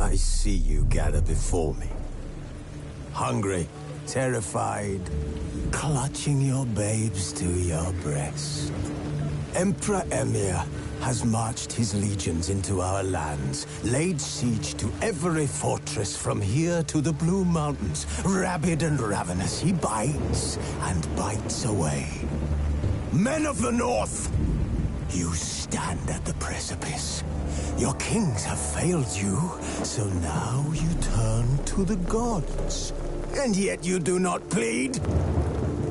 I see you gather before me. Hungry, terrified, clutching your babes to your breast. Emperor Emhyr has marched his legions into our lands, laid siege to every fortress from here to the Blue Mountains. Rabid and ravenous, he bites and bites away. Men of the North, you stand at the precipice. Your kings have failed you, so now you turn to the gods. And yet you do not plead.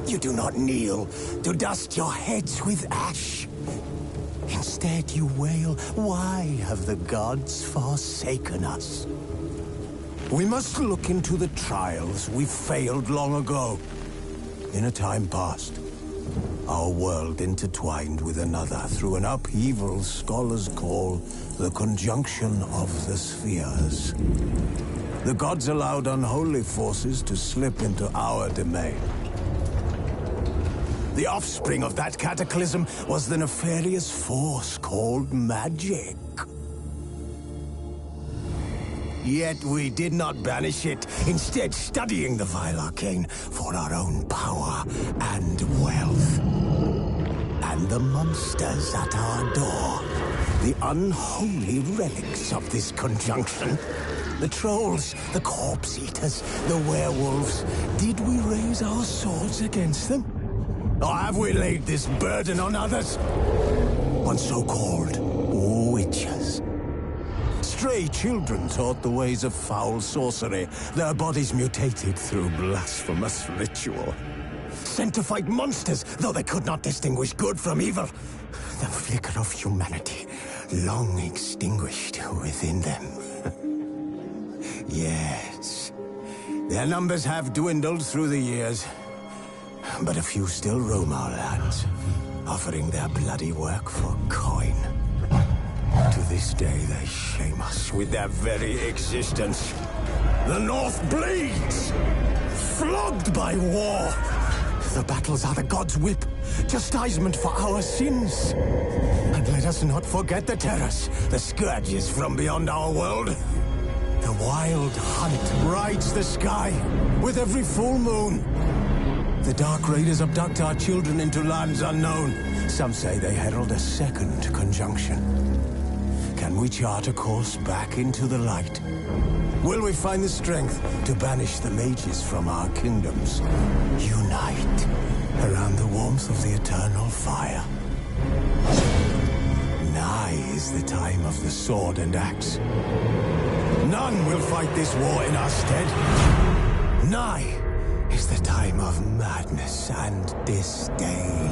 You do not kneel to dust your heads with ash. Instead you wail, why have the gods forsaken us? We must look into the trials we failed long ago. In a time past, our world intertwined with another through an upheaval scholars call the conjunction of the spheres. The gods allowed unholy forces to slip into our domain. The offspring of that cataclysm was the nefarious force called magic. Yet we did not banish it, instead studying the vile arcane for our own power and wealth. And the monsters at our door, the unholy relics of this conjunction. The trolls, the corpse-eaters, the werewolves. Did we raise our swords against them? Or have we laid this burden on others? On so-called witches. Stray children taught the ways of foul sorcery, their bodies mutated through blasphemous ritual. Sent to fight monsters, though they could not distinguish good from evil. The flicker of humanity, long extinguished within them. Yes, their numbers have dwindled through the years, but a few still roam our lands, offering their bloody work for coin. To this day, they shame us with their very existence. The North bleeds, flogged by war. The battles are the gods' whip, chastisement for our sins. And let us not forget the terrors, the scourges from beyond our world. The wild hunt rides the sky with every full moon. The Dark Raiders abduct our children into lands unknown. Some say they herald a second conjunction. Can we chart a course back into the light? Will we find the strength to banish the mages from our kingdoms? Unite around the warmth of the eternal fire. Nigh is the time of the sword and axe. None will fight this war in our stead. Nigh is the time of madness and disdain.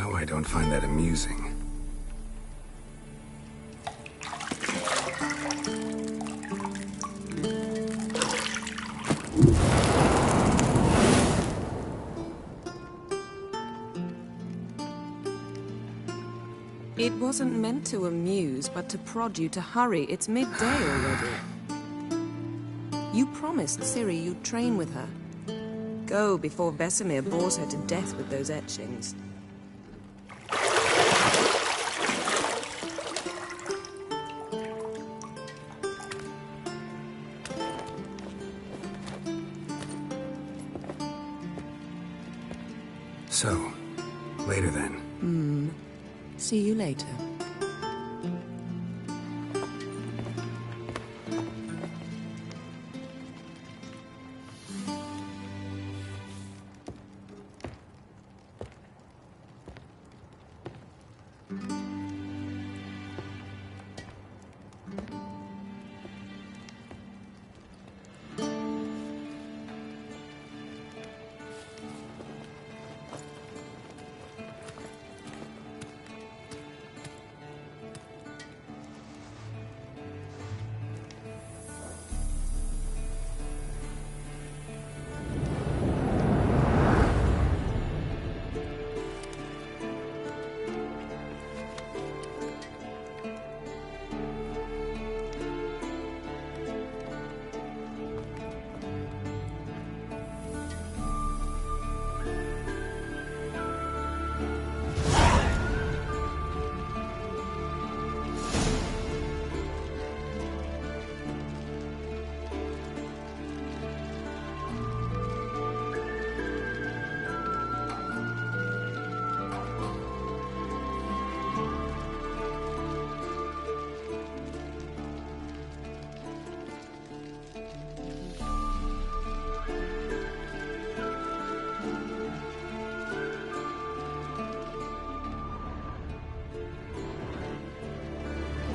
Now I don't find that amusing. It wasn't meant to amuse, but to prod you to hurry. It's midday already. You promised Ciri you'd train with her. Go before Vesemir bores her to death with those etchings. So, later then. See you later.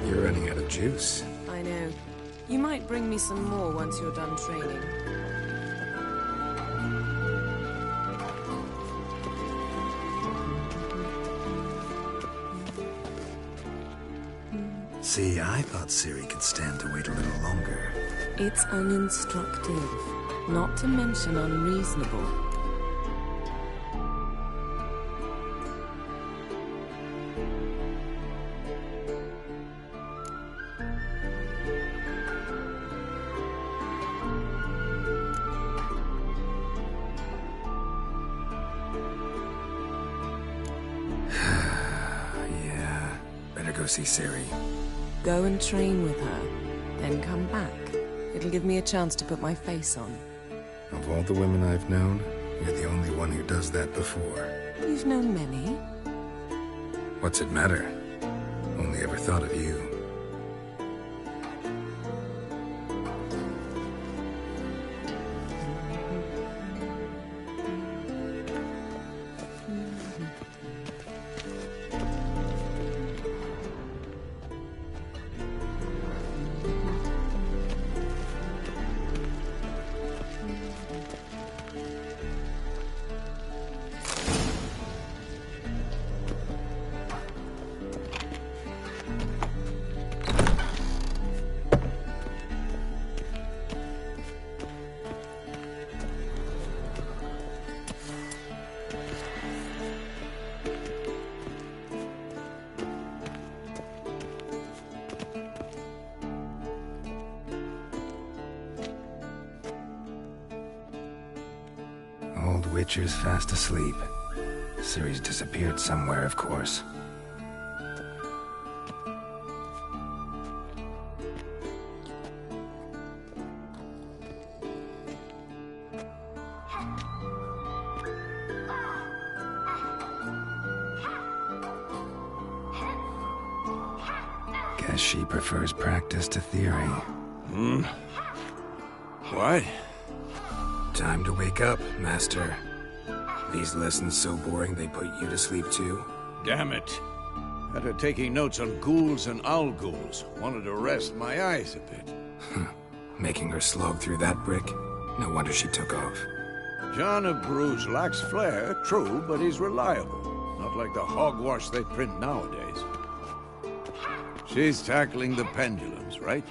You're running out of juice. I know. You might bring me some more once you're done training. See, I thought Ciri could stand to wait a little longer. It's uninstructive, not to mention unreasonable. Yeah, better go see Ciri. Go and train with her, then come back. It'll give me a chance to put my face on. Of all the women I've known, you're the only one who does that before. You've known many. What's it matter? Only ever thought of you. Old Witcher's fast asleep. Ciri's disappeared somewhere, of course. Guess she prefers practice to theory. What? Time to wake up, Master. These lessons so boring they put you to sleep too? Damn it. After taking notes on ghouls and owl ghouls, wanted to rest my eyes a bit. Making her slog through that brick? No wonder she took off. John of Bruges lacks flair, true, but he's reliable. Not like the hogwash they print nowadays. She's tackling the pendulums, right?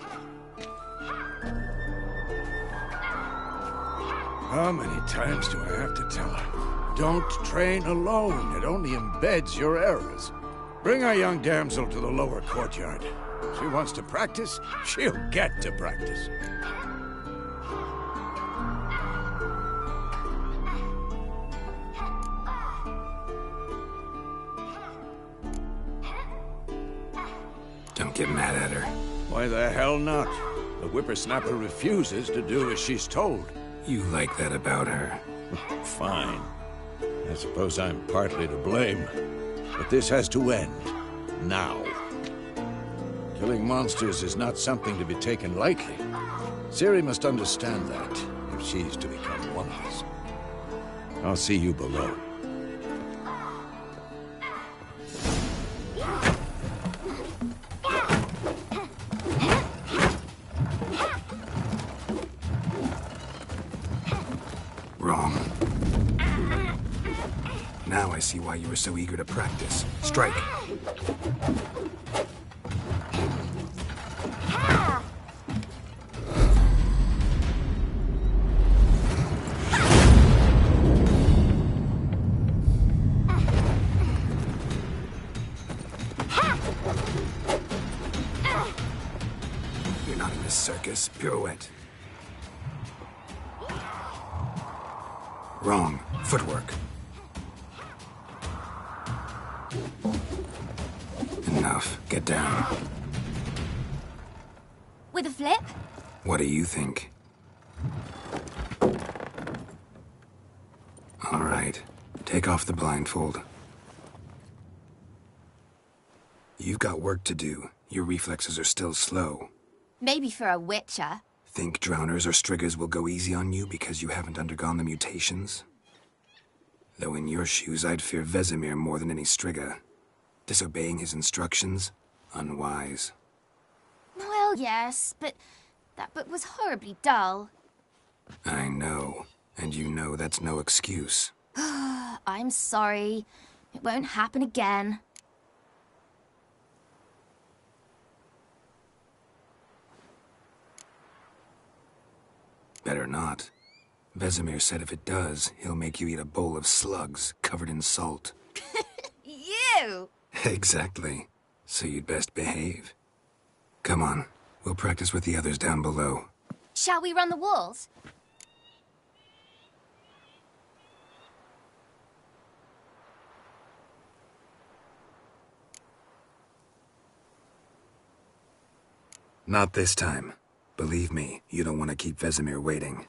How many times do I have to tell her? Don't train alone. It only embeds your errors. Bring our young damsel to the lower courtyard. She wants to practice, she'll get to practice. Don't get mad at her. Why the hell not? The whippersnapper refuses to do as she's told. You like that about her. Fine. I suppose I'm partly to blame. But this has to end. Now. Killing monsters is not something to be taken lightly. Ciri must understand that, if she's to become one of us. I'll see you below. Wrong. Now I see why you were so eager to practice. Strike. You're not in this circus. Pirouette. Wrong. Footwork. Enough. Get down. With a flip? What do you think? All right. Take off the blindfold. You've got work to do. Your reflexes are still slow. Maybe for a witcher. Think drowners or striggers will go easy on you because you haven't undergone the mutations? Though in your shoes, I'd fear Vesemir more than any strigger. Disobeying his instructions? Unwise. Well, yes, but that book was horribly dull. I know. And you know that's no excuse. I'm sorry. It won't happen again. Better not. Vesemir said if it does, he'll make you eat a bowl of slugs covered in salt. You! Exactly. So you'd best behave. Come on. We'll practice with the others down below. Shall we run the walls? Not this time. Believe me, you don't want to keep Vesemir waiting.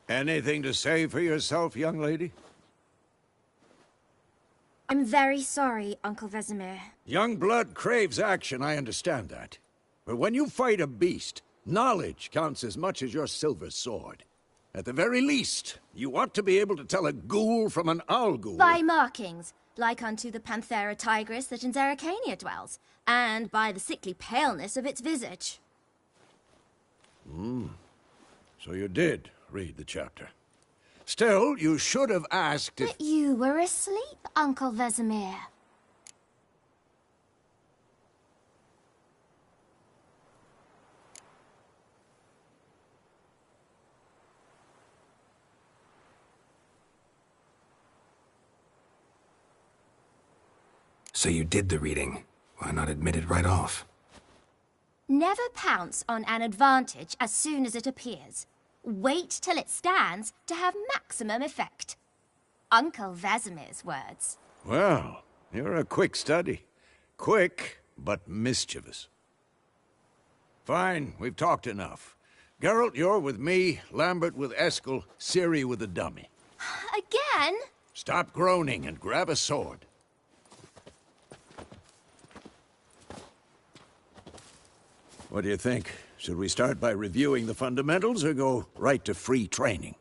Anything to say for yourself, young lady? I'm very sorry, Uncle Vesemir. Young blood craves action, I understand that. But when you fight a beast, knowledge counts as much as your silver sword. At the very least, you ought to be able to tell a ghoul from an owl ghoul. By markings, like unto the Panthera tigris that in Zerrikania dwells, and by the sickly paleness of its visage. So you did read the chapter. Still, you should have asked if... But you were asleep, Uncle Vesemir. So you did the reading. Why not admit it right off? Never pounce on an advantage as soon as it appears. Wait till it stands to have maximum effect. Uncle Vesemir's words. Well, you're a quick study. Quick, but mischievous. Fine, we've talked enough. Geralt, you're with me, Lambert with Eskel, Ciri with the dummy. Again? Stop groaning and grab a sword. What do you think? Should we start by reviewing the fundamentals or go right to free training?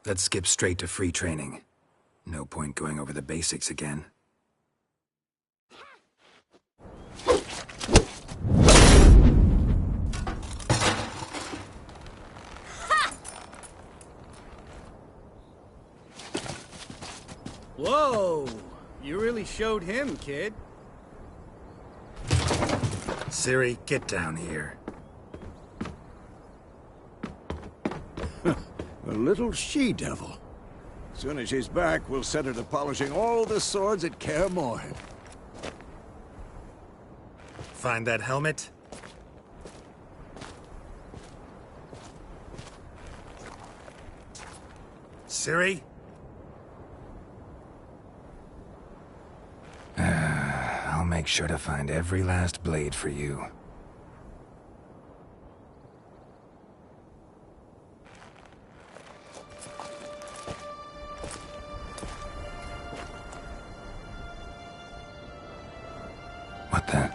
Let's skip straight to free training. No point going over the basics again. Whoa! You really showed him, kid. Ciri, get down here. A little she-devil. As soon as she's back, we'll set her to polishing all the swords at Kaer Morhen. Find that helmet? Ciri? I'll make sure to find every last blade for you. What the?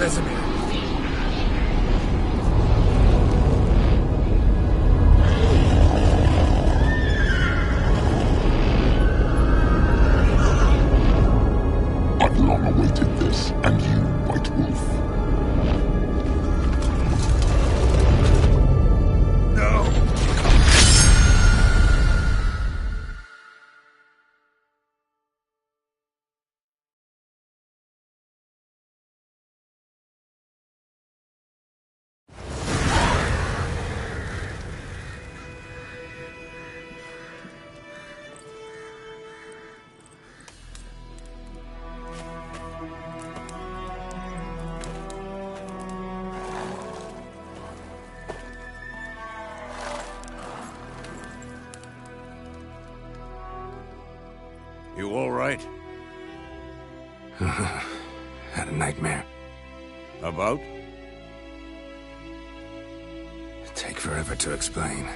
Vesemir. I've long awaited this, and you, White Wolf. No! You all right? Had a nightmare. About? Take forever to explain.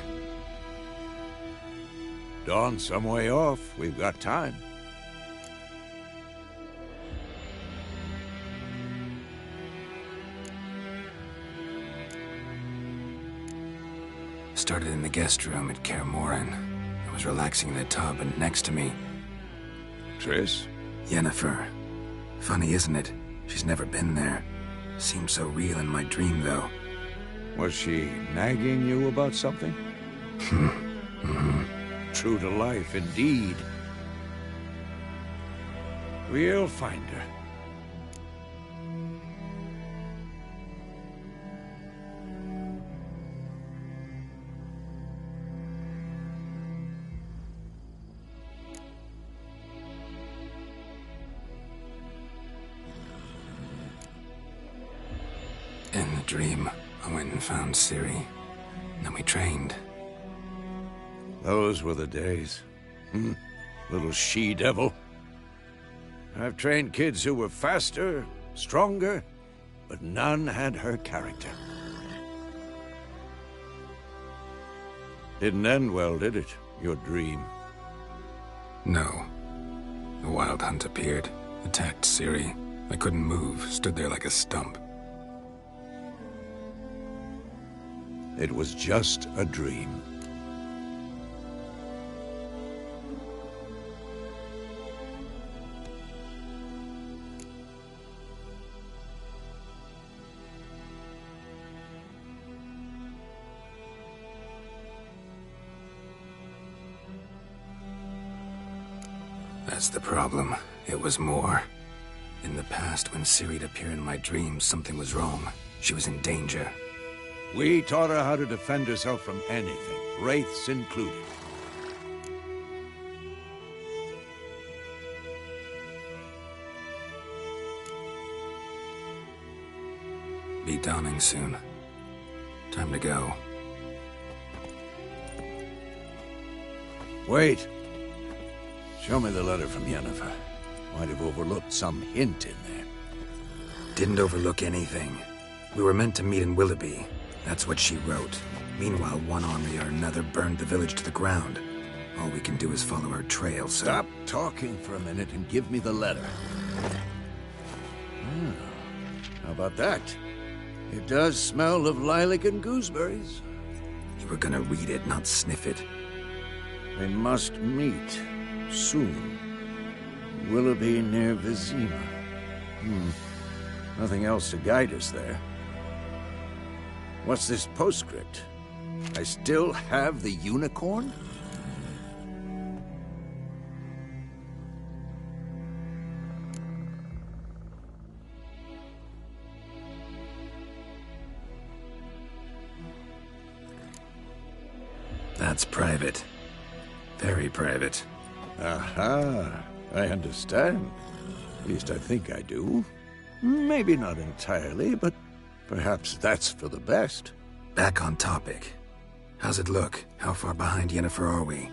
Dawn's some way off. We've got time. Started in the guest room at Kaer Morhen. I was relaxing in the tub, and next to me, Triss? Yennefer. Funny, isn't it? She's never been there. Seemed so real in my dream, though. Was she nagging you about something? True to life, indeed. We'll find her. In the dream, I went and found Ciri. Then we trained. Those were the days. Little she-devil. I've trained kids who were faster, stronger, but none had her character. Didn't end well, did it? Your dream? No. The Wild Hunt appeared, attacked Ciri. I couldn't move, stood there like a stump. It was just a dream. That's the problem. It was more. In the past, when Ciri'd appear in my dreams, something was wrong. She was in danger. We taught her how to defend herself from anything, wraiths included. Be dawning soon. Time to go. Wait. Show me the letter from Yennefer. Might have overlooked some hint in there. Didn't overlook anything. We were meant to meet in Willoughby. That's what she wrote. Meanwhile, one army or another burned the village to the ground. All we can do is follow her trail, so... Stop talking for a minute and give me the letter. How about that? It does smell of lilac and gooseberries. You were gonna read it, not sniff it. We must meet soon. Willoughby near Vizima. Nothing else to guide us there. What's this postscript? I still have the unicorn? That's private. Very private. Aha, I understand. At least I think I do. Maybe not entirely, but perhaps that's for the best. Back on topic. How's it look? How far behind Yennefer are we?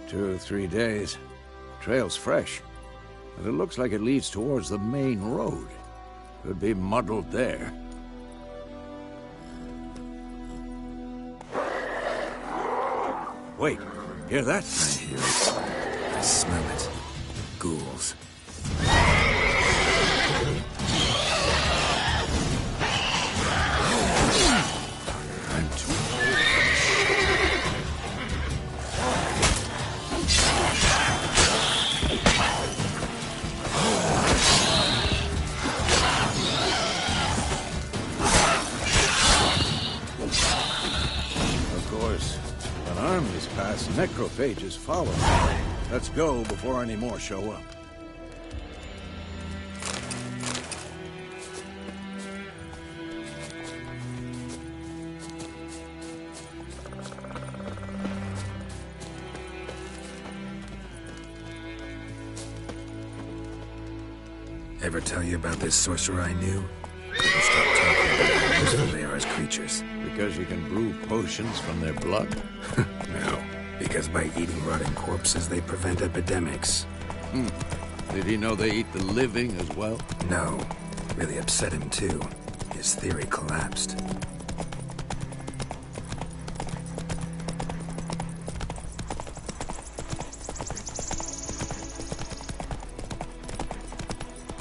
2 or 3 days. Trail's fresh, but it looks like it leads towards the main road. Could be muddled there. Wait, hear that? I hear it. I smell it. Ghouls. I'm too Of course, when armies pass, necrophages follow. Let's go before any more show up. Ever tell you about this sorcerer I knew? Couldn't stop talking about how useful they are as creatures. Because you can brew potions from their blood? No, because by eating rotting corpses, they prevent epidemics. Did he know they eat the living as well? No, really upset him too. His theory collapsed.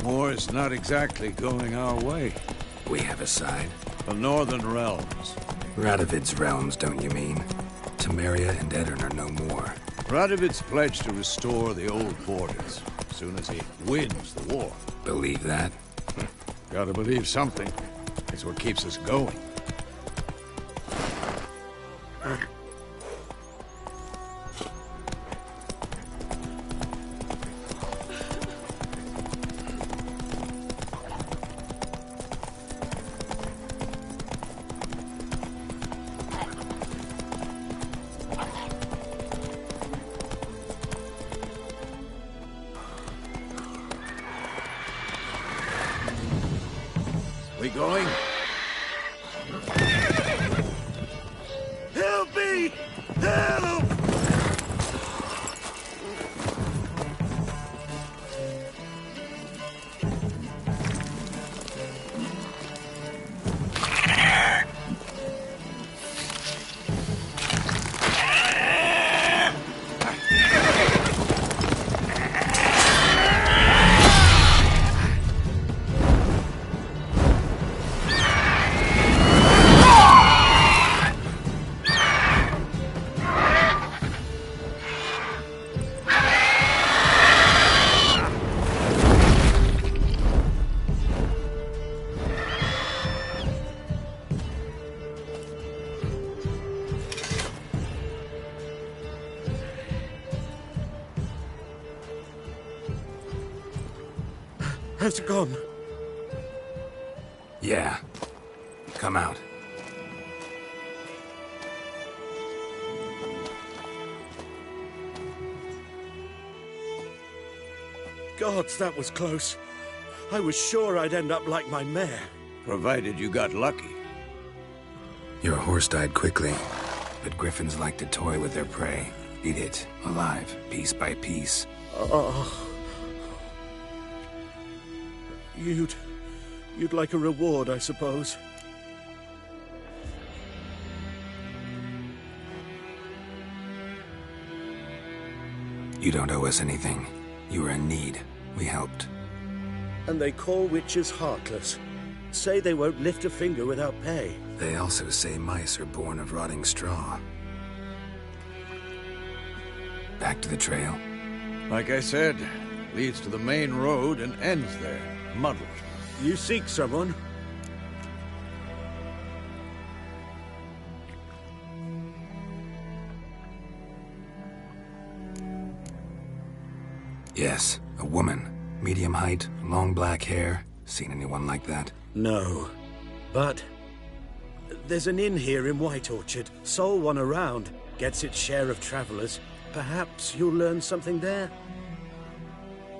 War's not exactly going our way. We have a side. The Northern Realms. Radovid's realms, don't you mean? Temeria and Edirn are no more. Radovid's pledged to restore the old borders as soon as he wins the war. Believe that? Gotta believe something. It's what keeps us going. We going? Help me! Help! Has it gone? Yeah. Come out. Gods, that was close. I was sure I'd end up like my mare. Provided you got lucky. Your horse died quickly, but griffins like to toy with their prey. Eat it, alive, piece by piece. Oh. You'd like a reward, I suppose. You don't owe us anything. You were in need. We helped. And they call witches heartless. Say they won't lift a finger without pay. They also say mice are born of rotting straw. Back to the trail. Like I said, leads to the main road and ends there, muddled. You seek someone? Yes, a woman. Medium height, long black hair. Seen anyone like that? No. But there's an inn here in White Orchard. Sole one around. Gets its share of travelers. Perhaps you'll learn something there?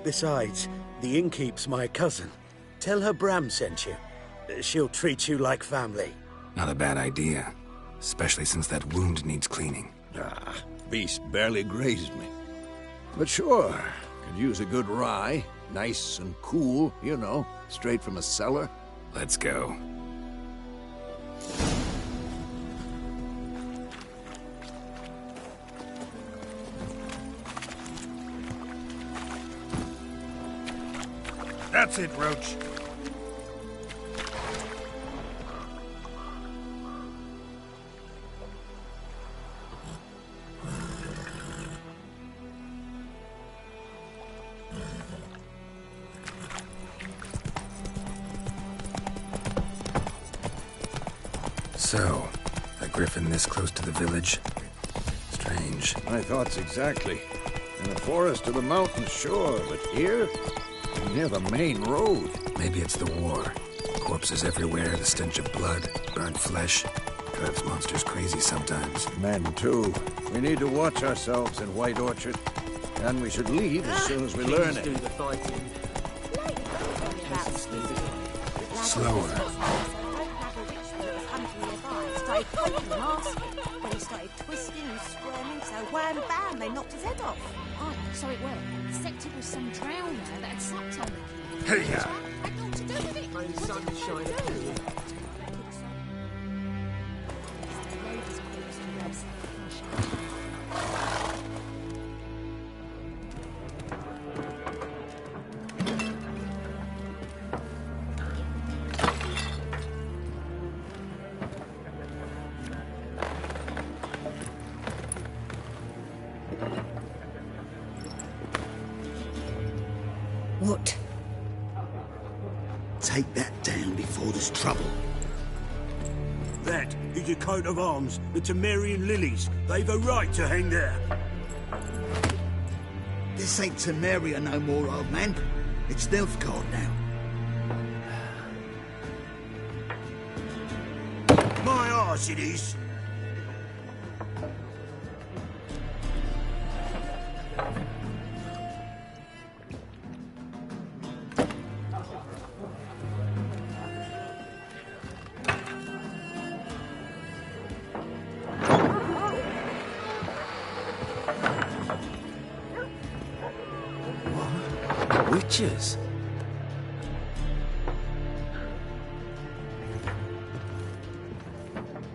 Besides, the innkeep's my cousin. Tell her Bram sent you. She'll treat you like family. Not a bad idea. Especially since that wound needs cleaning. Beast barely grazed me. But sure, could use a good rye. Nice and cool, you know, straight from a cellar. Let's go. That's it, Roach. So, a griffin this close to the village? Strange. My thoughts exactly. In the forest or the mountains, sure, but here? Near the main road. Maybe it's the war. Corpses everywhere, the stench of blood, burnt flesh. Drives monsters crazy sometimes. Men, too. We need to watch ourselves in White Orchard. And we should leave as soon as we learn it. Slower. When he started twisting and squirming, so wham bam, they knocked his head off. Oh, so it worked. Except it was some drowner that had sucked on the Hey, yeah. Had naught to do with it. When the sun shines. What? Take that down before there's trouble. That is a coat of arms, the Temerian lilies. They've a right to hang there. This ain't Temeria no more, old man. It's Nilfgaard now. My arse it is. Witches?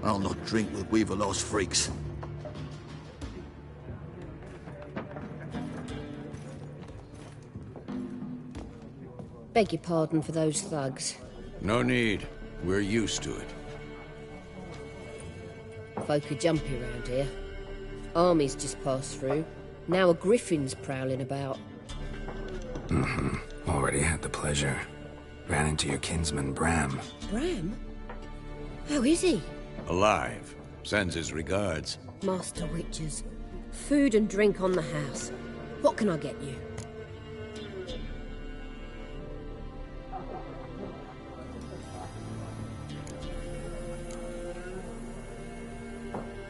I'll not drink with Weaverlost freaks. Beg your pardon for those thugs. No need. We're used to it. Folk are jumpy around here. Armies just passed through. Now a griffin's prowling about. Already had the pleasure. Ran into your kinsman, Bram. Bram? How is he? Alive. Sends his regards. Master Witches. Food and drink on the house. What can I get you?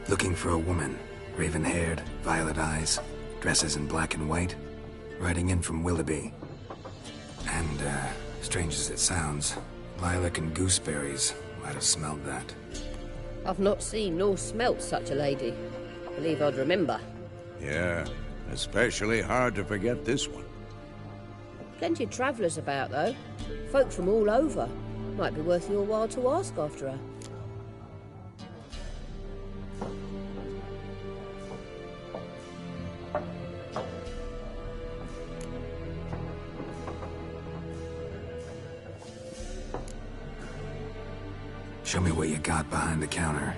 Looking for a woman. Raven-haired, violet eyes, dresses in black and white. Riding in from Willoughby. And, strange as it sounds, lilac and gooseberries might have smelled that. I've not seen nor smelt such a lady. Believe I'd remember. Yeah, especially hard to forget this one. Plenty of travellers about, though. Folk from all over. Might be worth your while to ask after her. Show me what you got behind the counter.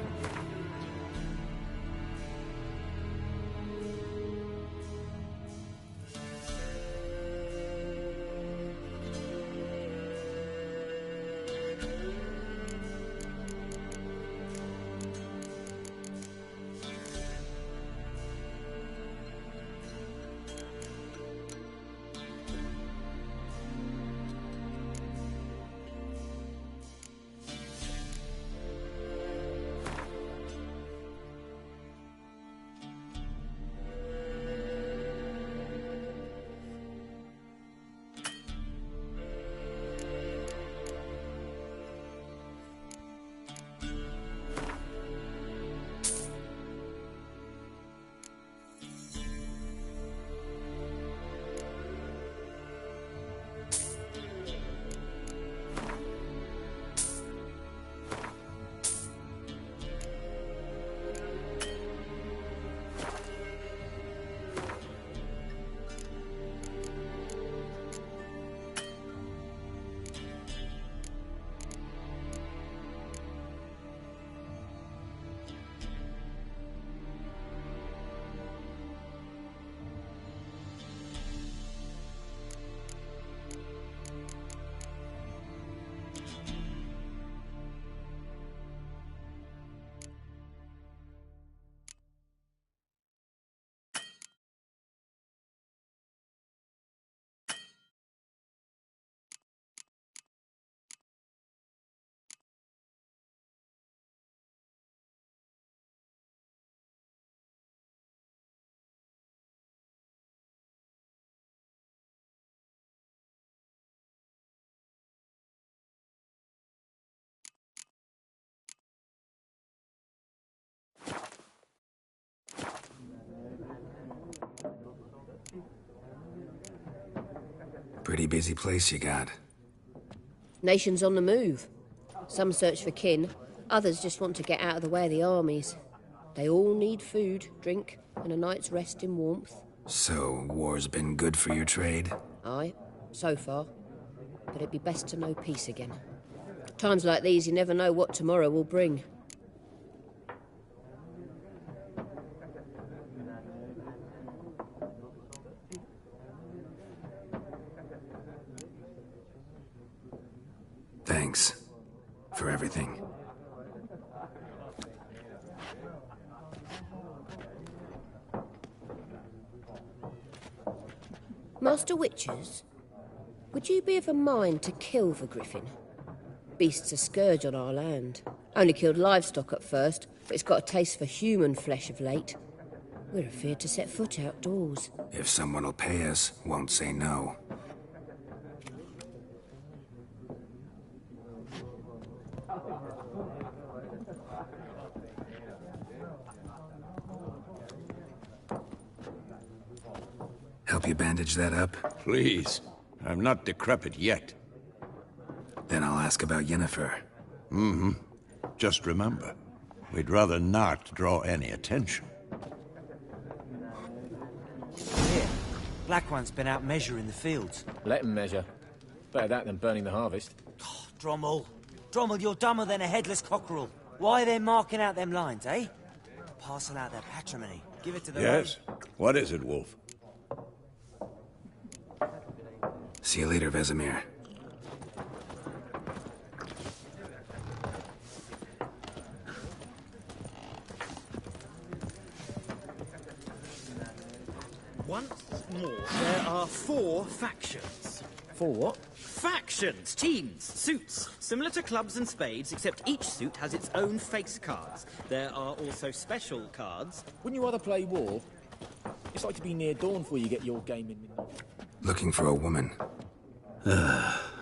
Pretty busy place you got. Nations on the move. Some search for kin, others just want to get out of the way of the armies. They all need food, drink, and a night's rest in warmth. So, war's been good for your trade? Aye, so far. But it'd be best to know peace again. Times like these, you never know what tomorrow will bring. Thanks for everything. Master Witchers, would you be of a mind to kill the griffin? Beast's a scourge on our land. Only killed livestock at first, but it's got a taste for human flesh of late. We're afeard to set foot outdoors. If someone will pay us, won't say no. Help you bandage that up? Please. I'm not decrepit yet. Then I'll ask about Yennefer. Mm-hmm. Just remember, we'd rather not draw any attention. Here, Black One's been out measuring the fields. Let him measure. Better that than burning the harvest. Oh, Drommel. Drommel, you're dumber than a headless cockerel. Why are they marking out them lines, eh? Parcel out their patrimony. Give it to the Yes? What is it, Wolf? See you later, Vesemir. Once more, there are 4 factions. 4 what? Factions! Teams, suits. Similar to clubs and spades, except each suit has its own face cards. There are also special cards. Wouldn't you rather play war? It's like to be near dawn before you get your game in midnight. Looking for a woman.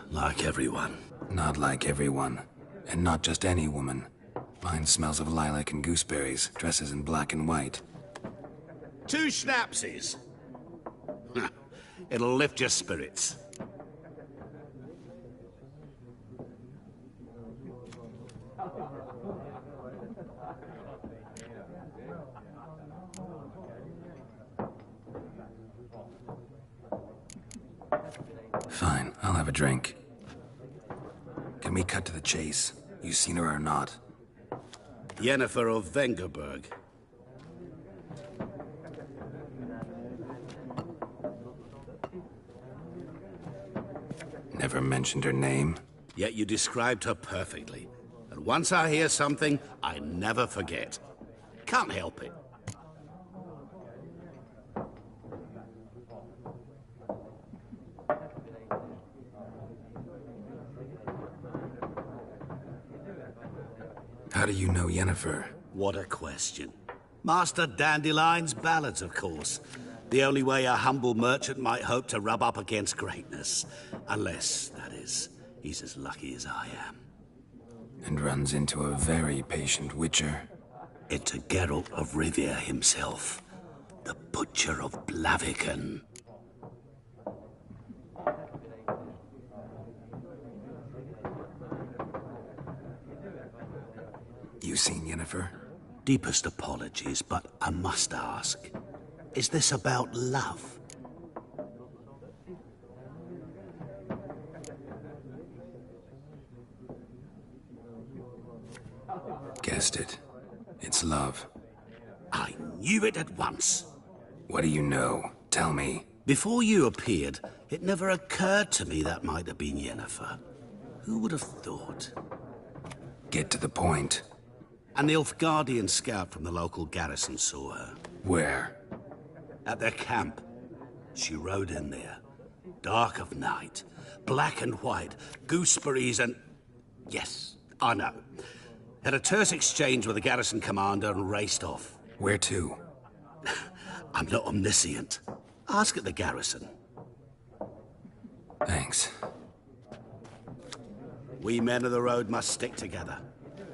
Like everyone. Not like everyone. And not just any woman. Mine smells of lilac and gooseberries, dresses in black and white. 2 schnapsies. It'll lift your spirits. Fine, I'll have a drink. Can we cut to the chase? You seen her or not? Yennefer of Vengerberg. Never mentioned her name. Yet you described her perfectly. And once I hear something, I never forget. Can't help it. How do you know Yennefer? What a question. Master Dandelion's ballads, of course. The only way a humble merchant might hope to rub up against greatness. Unless, that is, he's as lucky as I am. And runs into a very patient witcher. Into Geralt of Rivia himself. The Butcher of Blaviken. You seen Yennefer? Deepest apologies, but I must ask. Is this about love? Guessed it. It's love. I knew it at once. What do you know? Tell me. Before you appeared, it never occurred to me that might have been Yennefer. Who would have thought? Get to the point. An Nilfgaardian scout from the local garrison saw her. Where? At their camp. She rode in there. Dark of night. Black and white. Gooseberries and... Yes, I know. Had a terse exchange with the garrison commander and raced off. Where to? I'm not omniscient. Ask at the garrison. Thanks. We men of the road must stick together.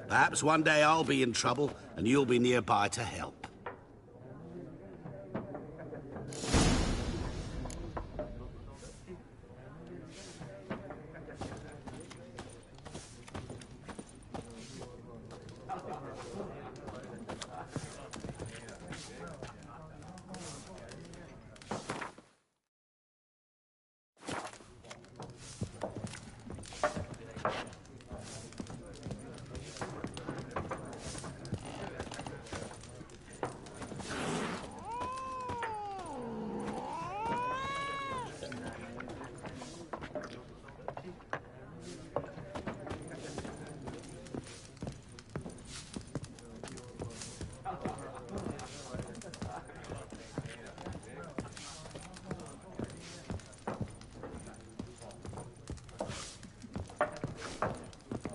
Perhaps one day I'll be in trouble, and you'll be nearby to help.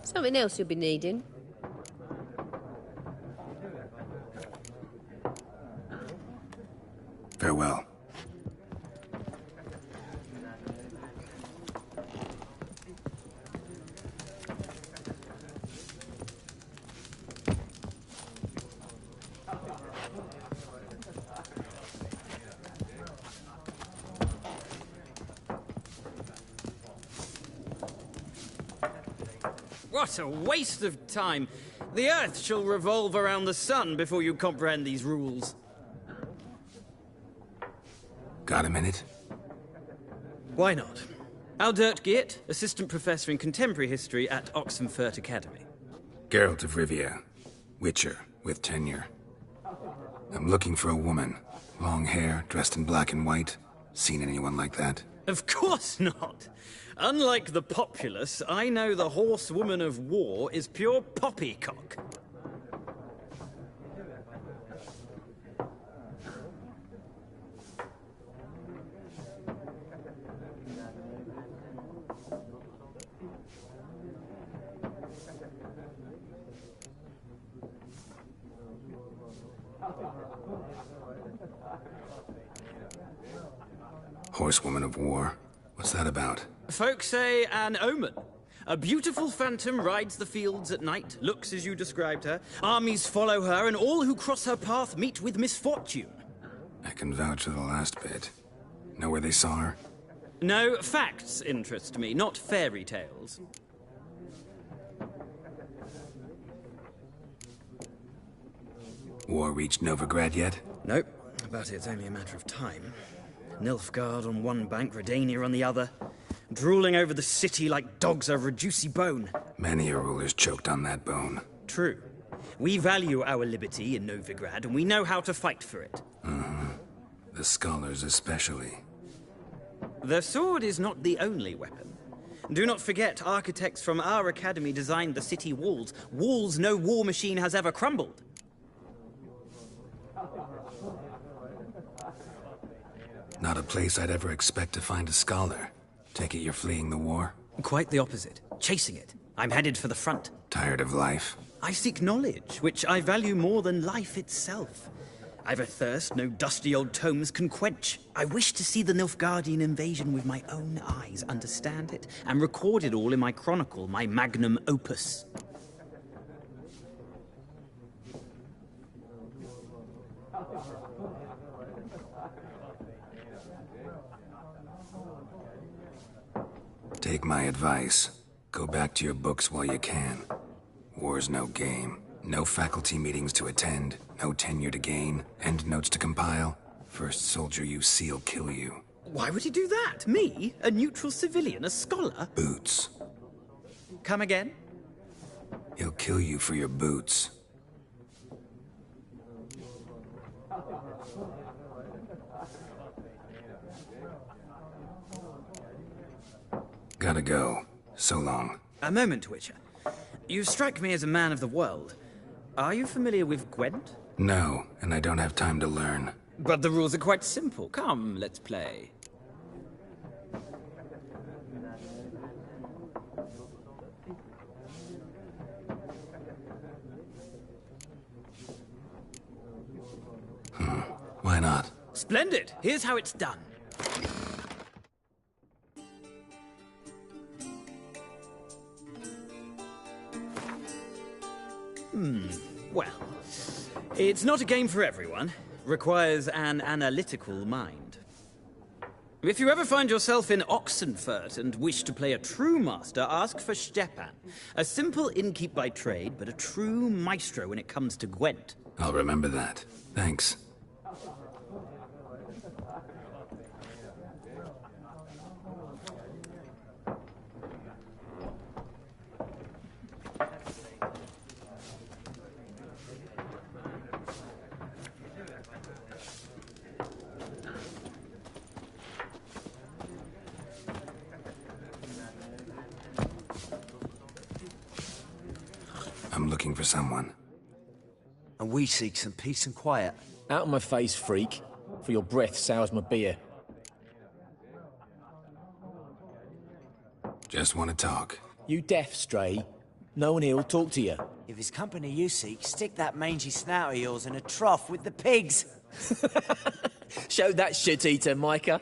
Something else you'll be needing. Farewell. What a waste of time! The Earth shall revolve around the sun before you comprehend these rules. Got a minute? Why not? Aldert Geert, Assistant Professor in Contemporary History at Oxenfurt Academy. Geralt of Rivia. Witcher, with tenure. I'm looking for a woman. Long hair, dressed in black and white. Seen anyone like that? Of course not! Unlike the populace, I know the horsewoman of war is pure poppycock. Horsewoman of war? What's that about? Folk say an omen. A beautiful phantom rides the fields at night, looks as you described her. Armies follow her, and all who cross her path meet with misfortune. I can vouch for the last bit. Know where they saw her? No, facts interest me, not fairy tales. War reached Novigrad yet? Nope, but it's only a matter of time. Nilfgaard on one bank, Redania on the other, drooling over the city like dogs over a juicy bone. Many a ruler's choked on that bone. True. We value our liberty in Novigrad, and we know how to fight for it. The scholars especially. The sword is not the only weapon. Do not forget, architects from our academy designed the city walls. Walls no war machine has ever crumbled. Not a place I'd ever expect to find a scholar. Take it you're fleeing the war? Quite the opposite. Chasing it. I'm headed for the front. Tired of life? I seek knowledge, which I value more than life itself. I've a thirst no dusty old tomes can quench. I wish to see the Nilfgaardian invasion with my own eyes, understand it, and record it all in my chronicle, my magnum opus. Take my advice. Go back to your books while you can. War's no game. No faculty meetings to attend, no tenure to gain, endnotes to compile. First soldier you see will kill you. Why would he do that? Me? A neutral civilian? A scholar? Boots. Come again? He'll kill you for your boots. Gotta go. So long. A moment, Witcher. You strike me as a man of the world. Are you familiar with Gwent? No, and I don't have time to learn. But the rules are quite simple. Come, let's play. Why not? Splendid! Here's how it's done. Well, it's not a game for everyone. Requires an analytical mind. If you ever find yourself in Oxenfurt and wish to play a true master, ask for Stepan. A simple innkeep by trade, but a true maestro when it comes to Gwent. I'll remember that. Thanks. I'm looking for someone. And we seek some peace and quiet. Out of my face, freak. For your breath sours my beer. Just want to talk. You deaf, Stray? No one here will talk to you. If it's company you seek, stick that mangy snout of yours in a trough with the pigs. Show that shit-eater, Micah.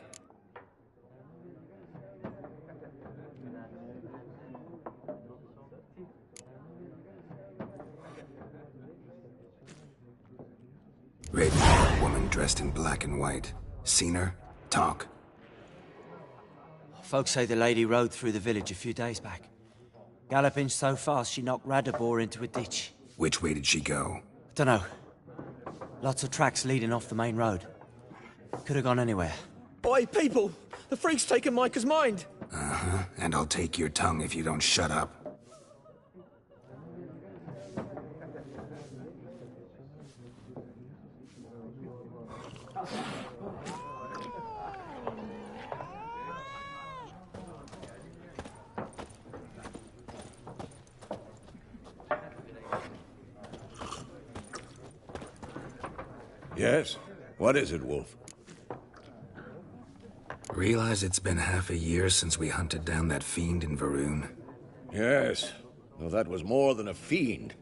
Raven, woman dressed in black and white. Seen her? Talk. Folks say the lady rode through the village a few days back. Galloping so fast she knocked Radabor into a ditch. Which way did she go? Dunno. Lots of tracks leading off the main road. Could have gone anywhere. Oi, people! The freak's taken Micah's mind! Uh-huh, and I'll take your tongue if you don't shut up. Yes? What is it, Wolf? Realize it's been half a year since we hunted down that fiend in Varun? Yes. Well, that was more than a fiend.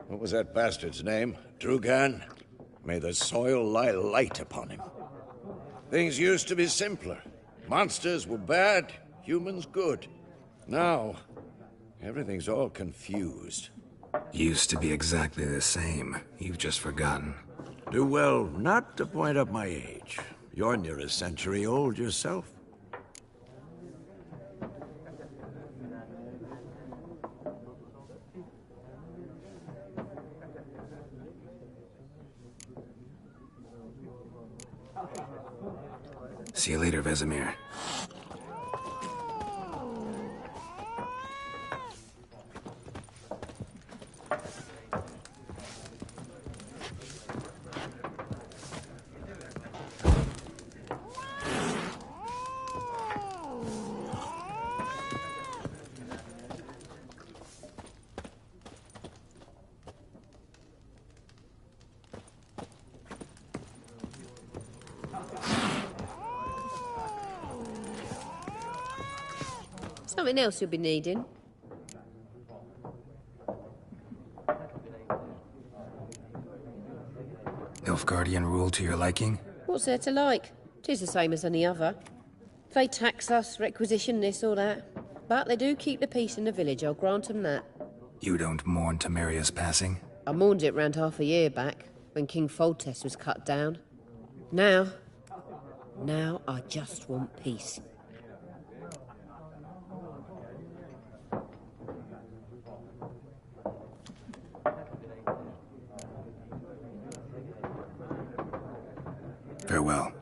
What was that bastard's name? Drugan? May the soil lie light upon him. Things used to be simpler. Monsters were bad, humans good. Now, everything's all confused. Used to be exactly the same. You've just forgotten. Do well not to point up my age. You're near a century old yourself. See you later, Vesemir. Something else you'll be needing. Nilfgaardian rule to your liking? What's there to like? 'Tis the same as any other. They tax us, requisition this or that. But they do keep the peace in the village, I'll grant 'em that. You don't mourn Temeria's passing? I mourned it round half a year back, when King Foltest was cut down. Now I just want peace. Farewell.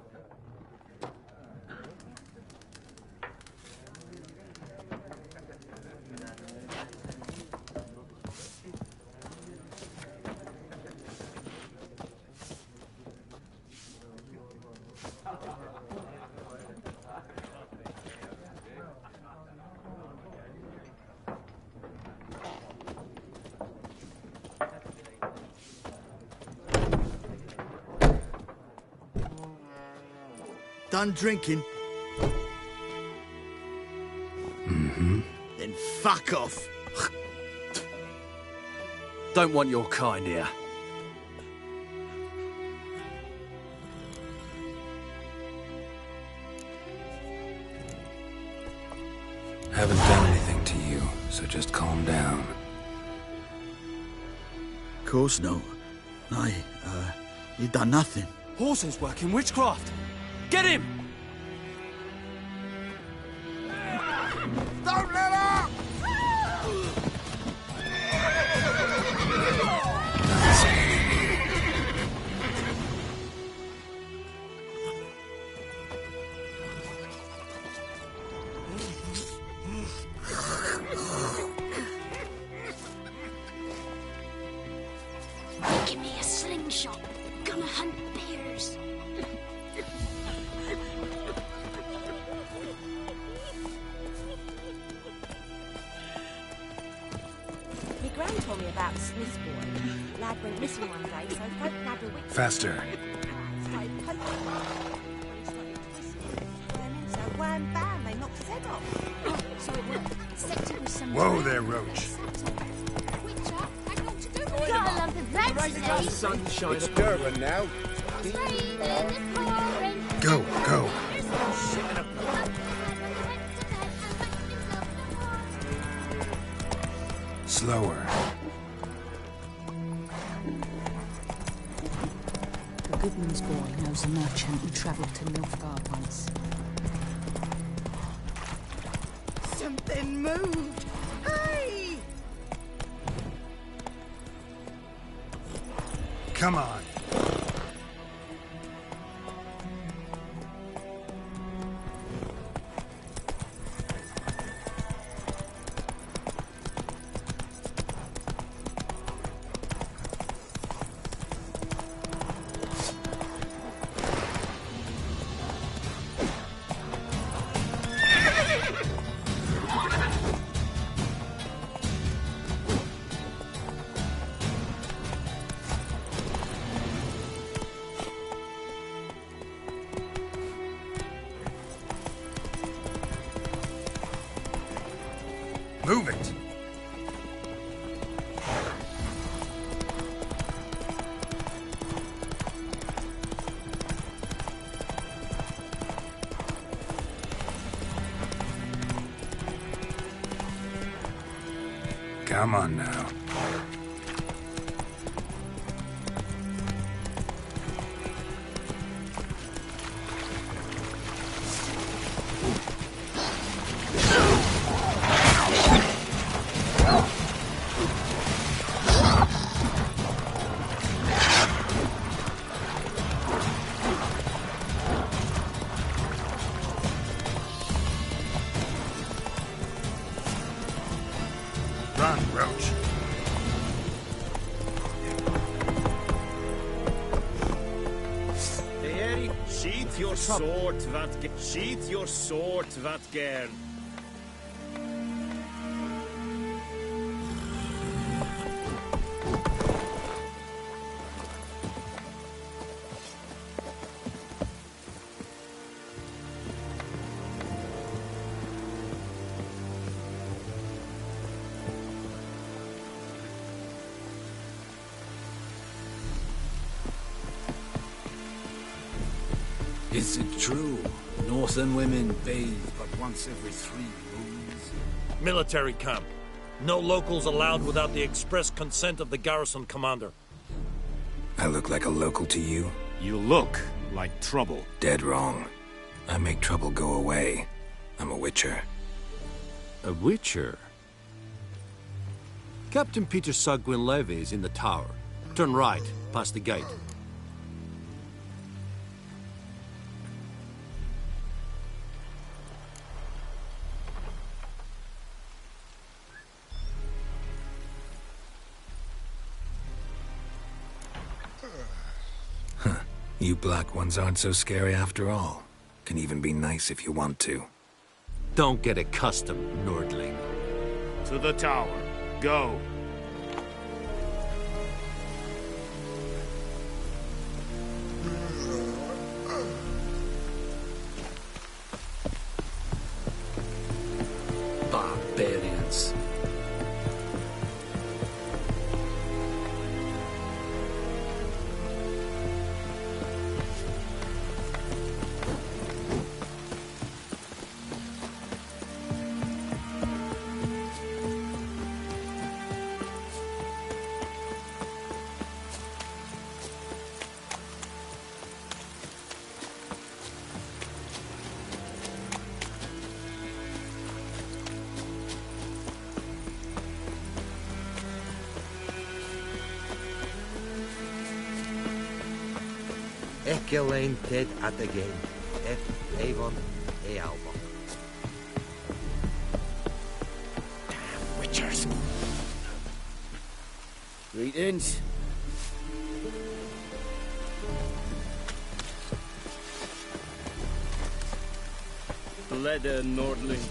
Done drinking? Mm-hmm. Then fuck off. Don't want your kind here. Haven't done anything to you, so just calm down. Of course not. You done nothing. Horses working witchcraft. Get him! Don't let up! Give me a slingshot. Gonna hunt bears. My gran told me about the Smith boy. Lad went missing one day, so folk nabbed a witch. Faster. Started poking him. When he started twisting, then so wham bam, they knocked his head off. Oh, so it worked. Sector was some Whoa there, Roach. Witcher, hang on to do it. Got a lump of bread today. Sunshine. It's Durban now. Go, go. Slower. The Goodman's boy knows a merchant who travelled to Nilfgaard once. Something moved. Hey! Come on. Move it! Come on now. Run, Roach. Hey, sheath your sword, sheath your sword, Vatgern. Is it true? Northern women bathe but once every 3 moons? Military camp. No locals allowed without the express consent of the garrison commander. I look like a local to you? You look like trouble. Dead wrong. I make trouble go away. I'm a witcher. A witcher? Captain Peter Sagwin Levy is in the tower. Turn right, past the gate. You black ones aren't so scary after all. Can even be nice if you want to. Don't get accustomed, Nordling. To the tower. Go. Barbarians. Echelane Ted at the game. F. Avon A. Alba. Damn witchers. Greetings. Bleda Nordling.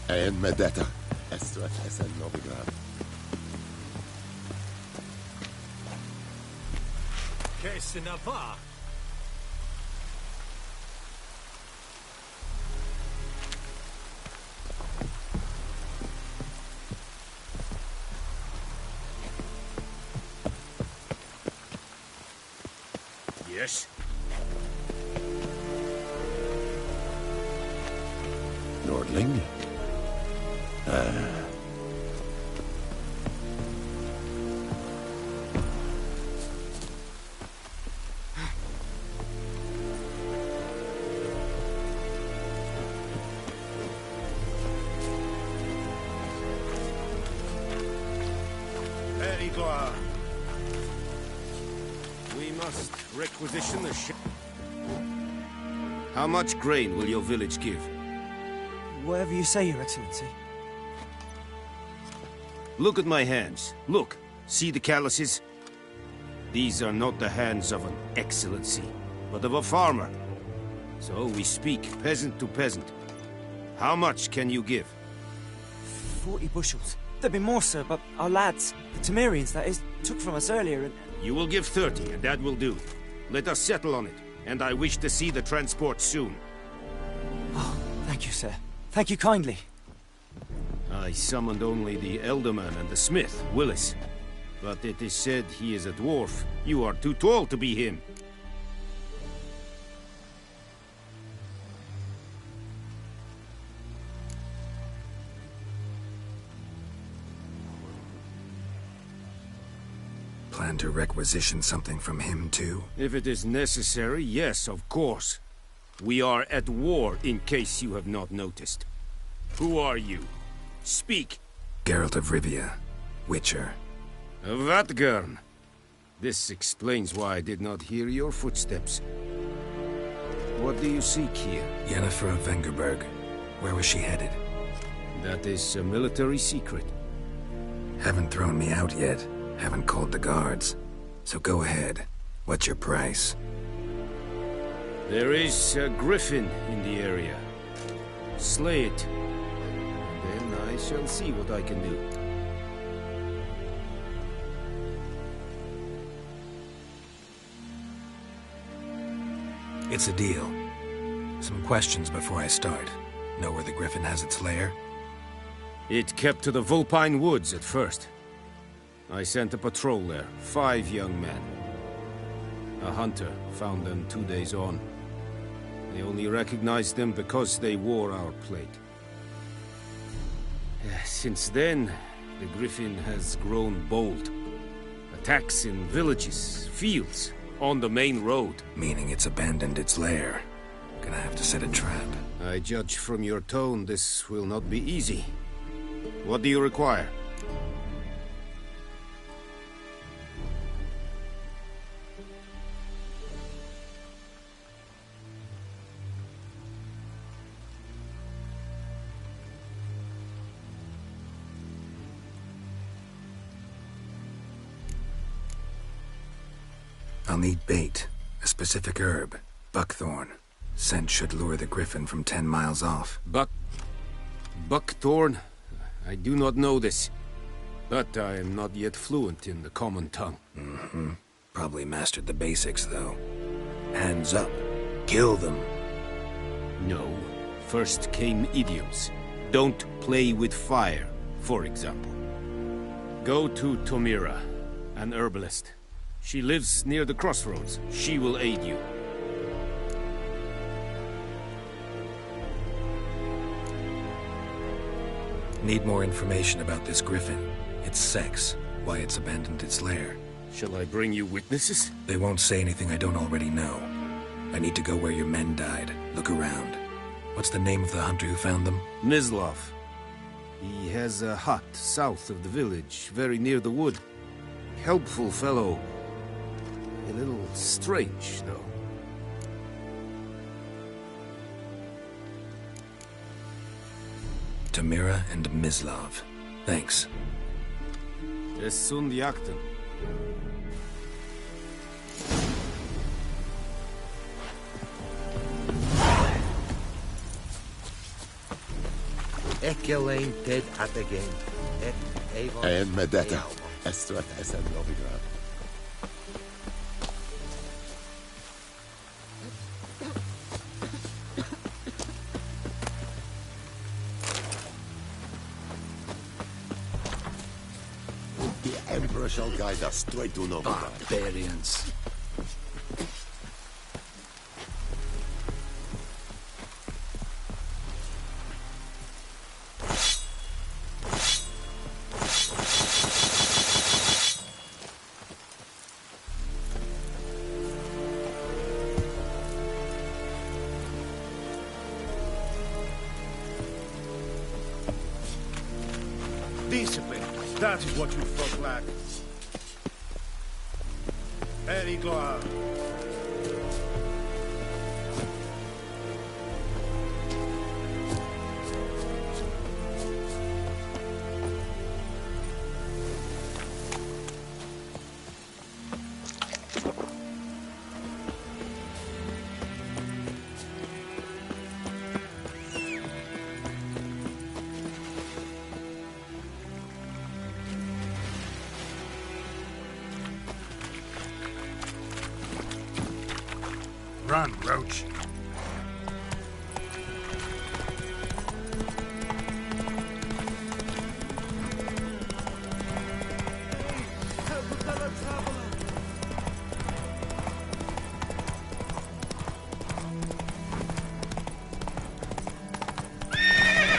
En med detta, SOFSN Novigrad. Que ce n'a pas. Yes? Nordling? Perigla. We must requisition the ship. How much grain will your village give? Whatever you say, Your Excellency. Look at my hands. Look. See the calluses? These are not the hands of an excellency, but of a farmer. So we speak peasant to peasant. How much can you give? 40 bushels. There'd be more, sir, but our lads, the Temerians, that is, took from us earlier and... You will give 30, and that will do. Let us settle on it, and I wish to see the transport soon. Oh, thank you, sir. Thank you kindly. I summoned only the Elderman and the smith, Willis. But it is said he is a dwarf. You are too tall to be him. Plan to requisition something from him, too? If it is necessary, yes, of course. We are at war, in case you have not noticed. Who are you? Speak! Geralt of Rivia, Witcher. Vatgern. This explains why I did not hear your footsteps. What do you seek here? Yennefer of Vengerberg. Where was she headed? That is a military secret. Haven't thrown me out yet. Haven't called the guards. So go ahead. What's your price? There is a griffin in the area. Slay it. And then I shall see what I can do. It's a deal. Some questions before I start. Know where the griffin has its lair? It kept to the Vulpine Woods at first. I sent a patrol there, 5 young men. A hunter found them 2 days on. They only recognized them because they wore our plate. Since then, the griffin has grown bold. Attacks in villages, fields, on the main road. Meaning it's abandoned its lair. Gonna have to set a trap. I judge from your tone this will not be easy. What do you require? I'll need bait. A specific herb. Buckthorn. Scent should lure the griffin from 10 miles off. Buckthorn? I do not know this. But I am not yet fluent in the common tongue. Mm-hmm. Probably mastered the basics, though. Hands up. Kill them. No. First came idioms. Don't play with fire, for example. Go to Tomira, an herbalist. She lives near the crossroads. She will aid you. Need more information about this griffin. Its sex, why it's abandoned its lair. Shall I bring you witnesses? They won't say anything I don't already know. I need to go where your men died. Look around. What's the name of the hunter who found them? Mislav. He has a hut south of the village, very near the wood. Helpful fellow. A little strange, though. Tomira and Mislav. Thanks. Es sunt jakten. Ekelein ted at again. Medeta. Estrat esed Novigrad. The Emperor shall guide us straight to Novigrad. Barbarians. Discipline. That is what you folk lack. Eddie Gloire. Run, Roach.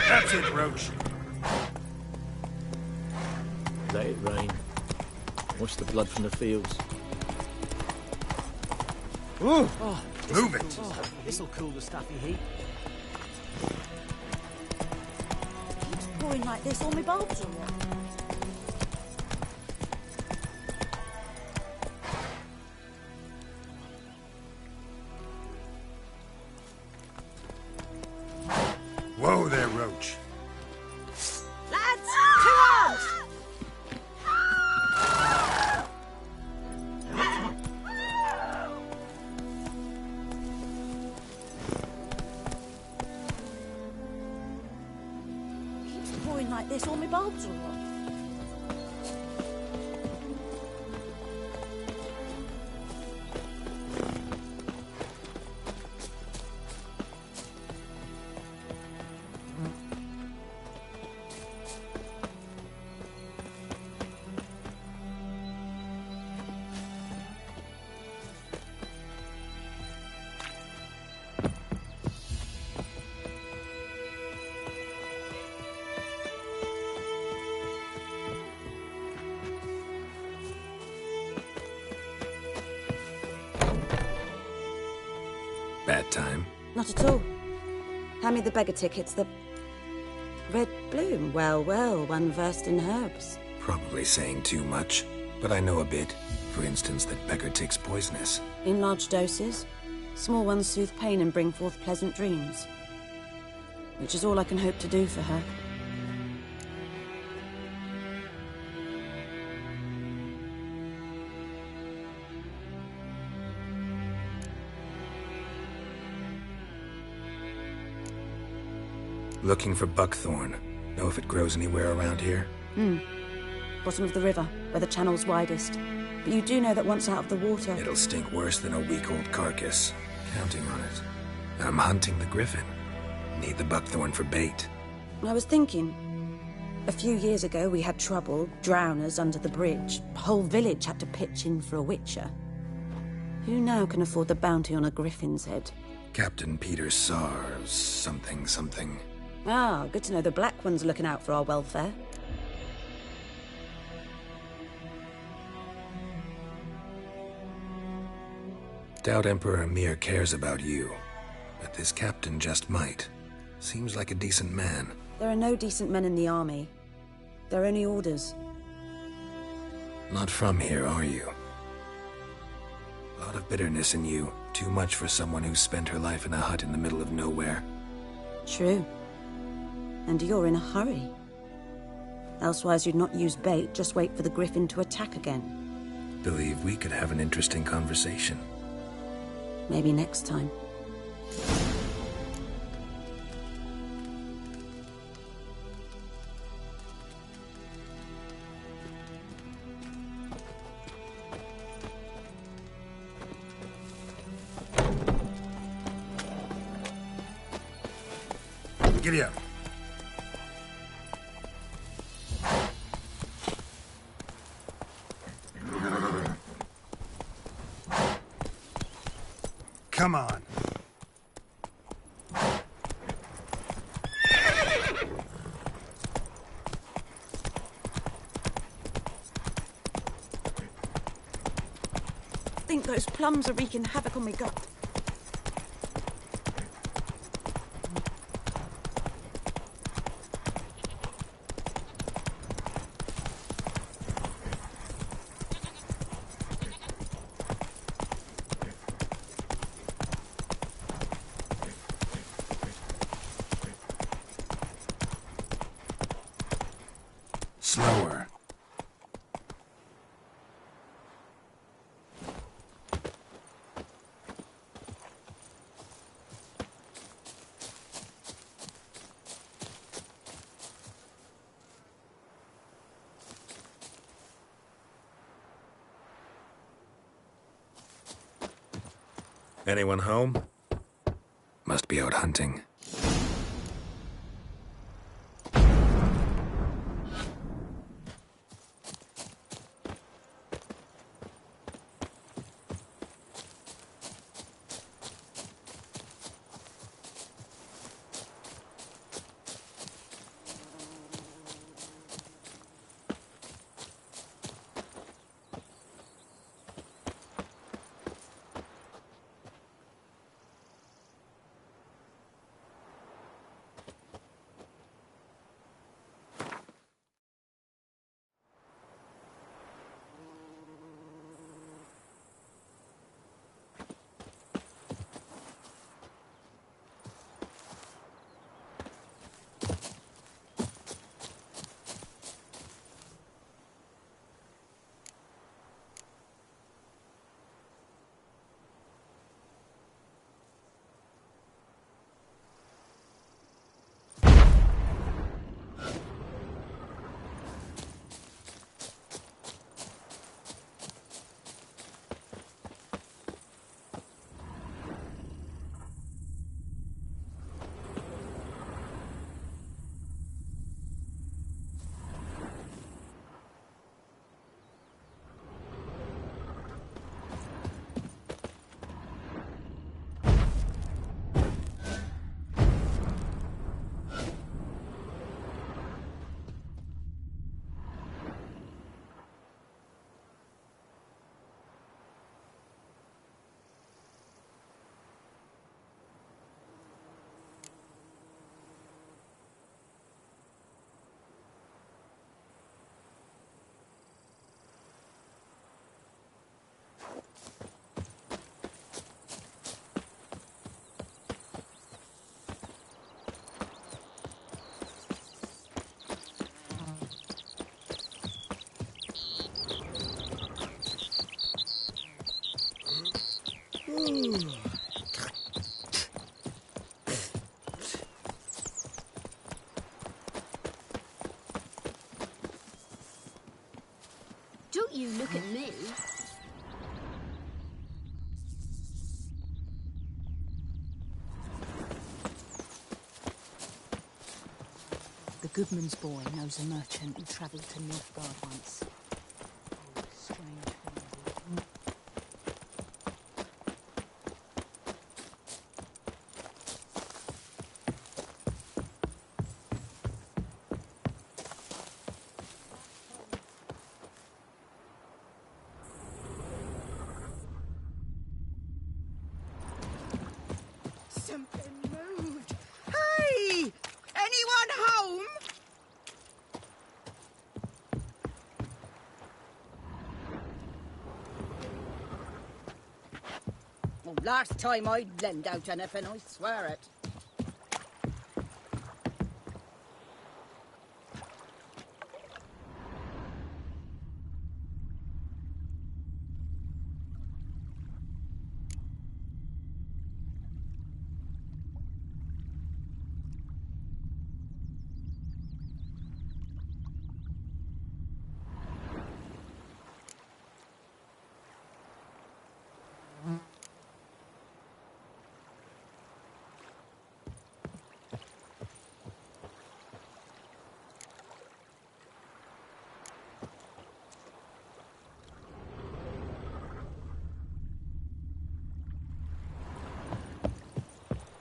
That's it, Roach. Let it rain. Wash the blood from the fields. Ooh! Oh, move it! Oh, this'll cool the stuffy heat. Keeps pouring like this, all my bulbs are wrong. Whoa there, Roach. Lads, to arms! Keeps pouring like this, all my bulbs are on. Bad time? Not at all. Hand me the beggar tickets, the red bloom. Well, well, one versed in herbs. Probably saying too much, but I know a bit. For instance, that beggar tick's poisonous. In large doses. Small ones soothe pain and bring forth pleasant dreams. Which is all I can hope to do for her. Looking for buckthorn. Know if it grows anywhere around here? Bottom of the river, where the channel's widest. But you do know that once out of the water... It'll stink worse than a week-old carcass. Counting on it. I'm hunting the griffin. Need the buckthorn for bait. I was thinking... A few years ago we had trouble, drowners under the bridge. The whole village had to pitch in for a witcher. Who now can afford the bounty on a griffin's head? Captain Peter Sar... something. Ah, good to know the Black One's looking out for our welfare. Doubt Emperor Emir cares about you. But this captain just might. Seems like a decent man. There are no decent men in the army. They're only orders. Not from here, are you? A lot of bitterness in you. Too much for someone who spent her life in a hut in the middle of nowhere. True. And you're in a hurry. Elsewise you'd not use bait, just wait for the griffin to attack again. Believe we could have an interesting conversation. Maybe next time. Giddy up. Come on. I think those plums are wreaking havoc on my gut. Slower. Anyone home? Must be out hunting. you look at me. The Goodman's boy knows a merchant who travelled to Nilfgaard once. Strange family. Something moved. Hey! Anyone home? Well, last time I'd lend out anything, I swear it.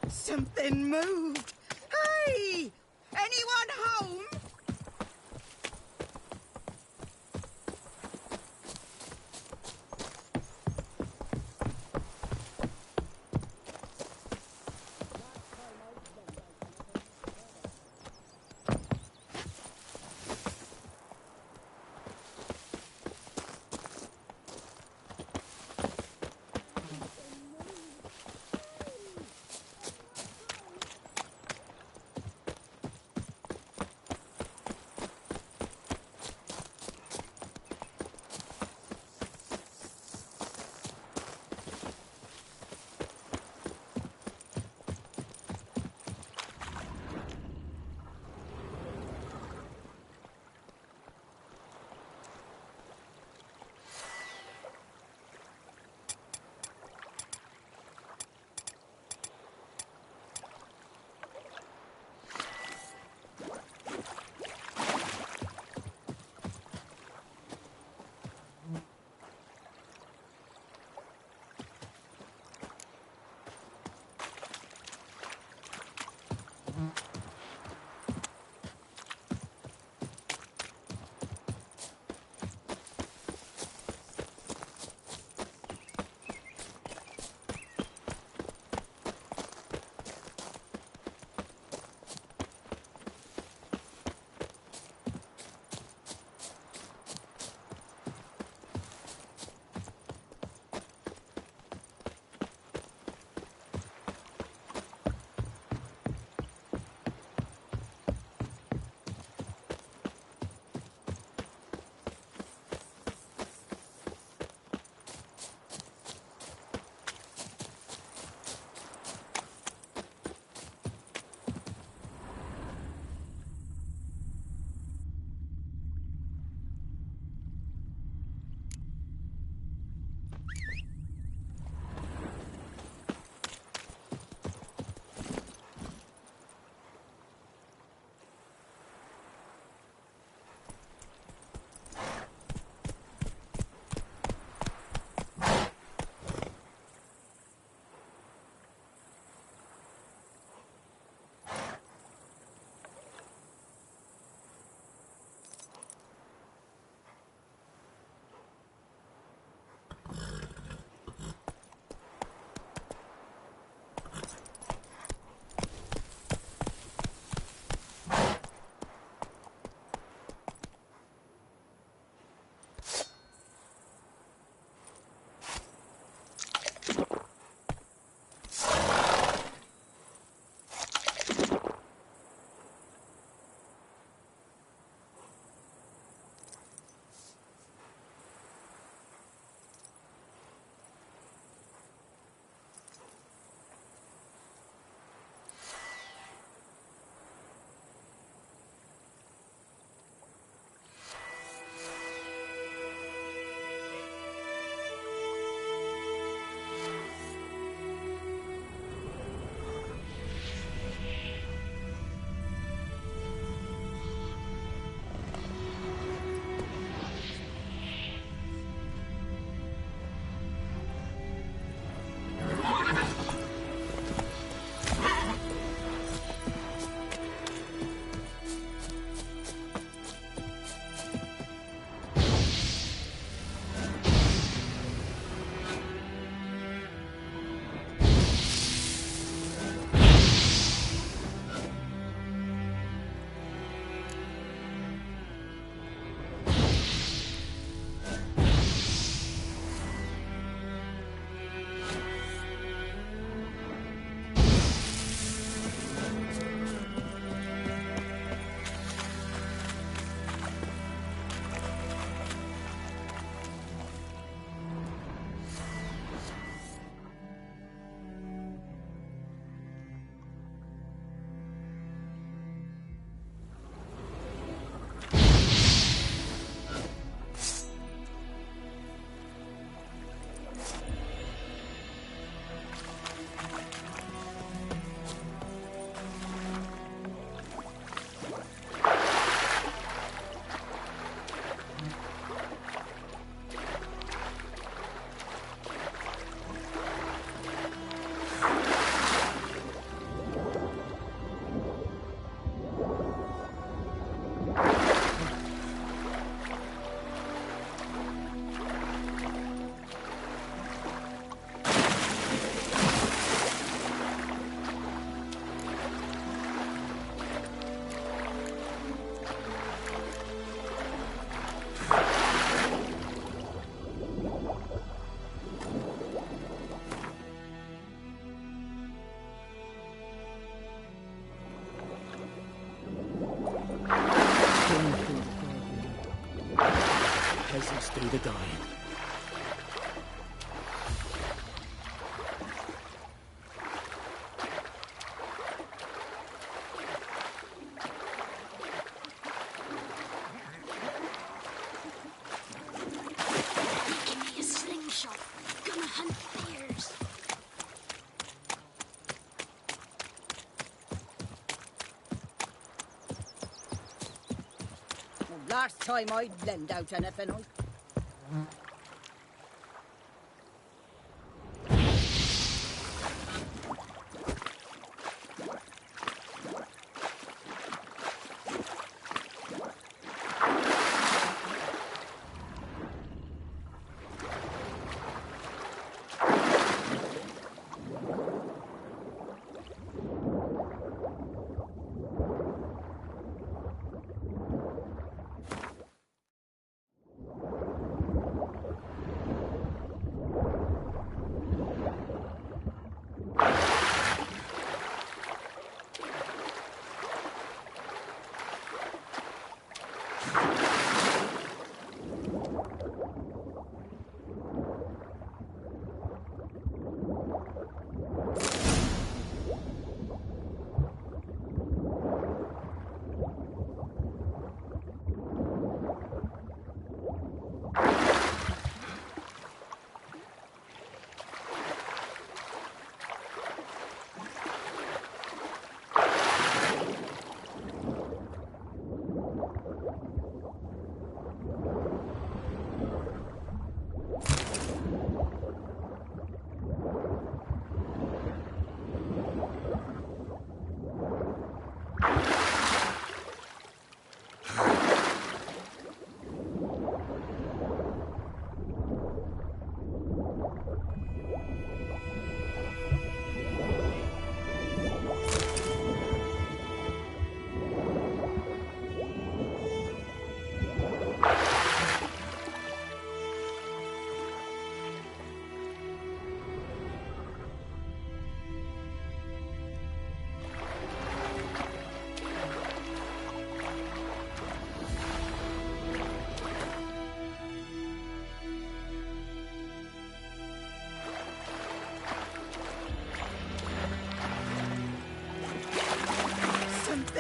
Something moved. Hey! Anyone home? be the dying. Give me a slingshot. Gonna hunt bears. Well, last time I'd lend out anything, I...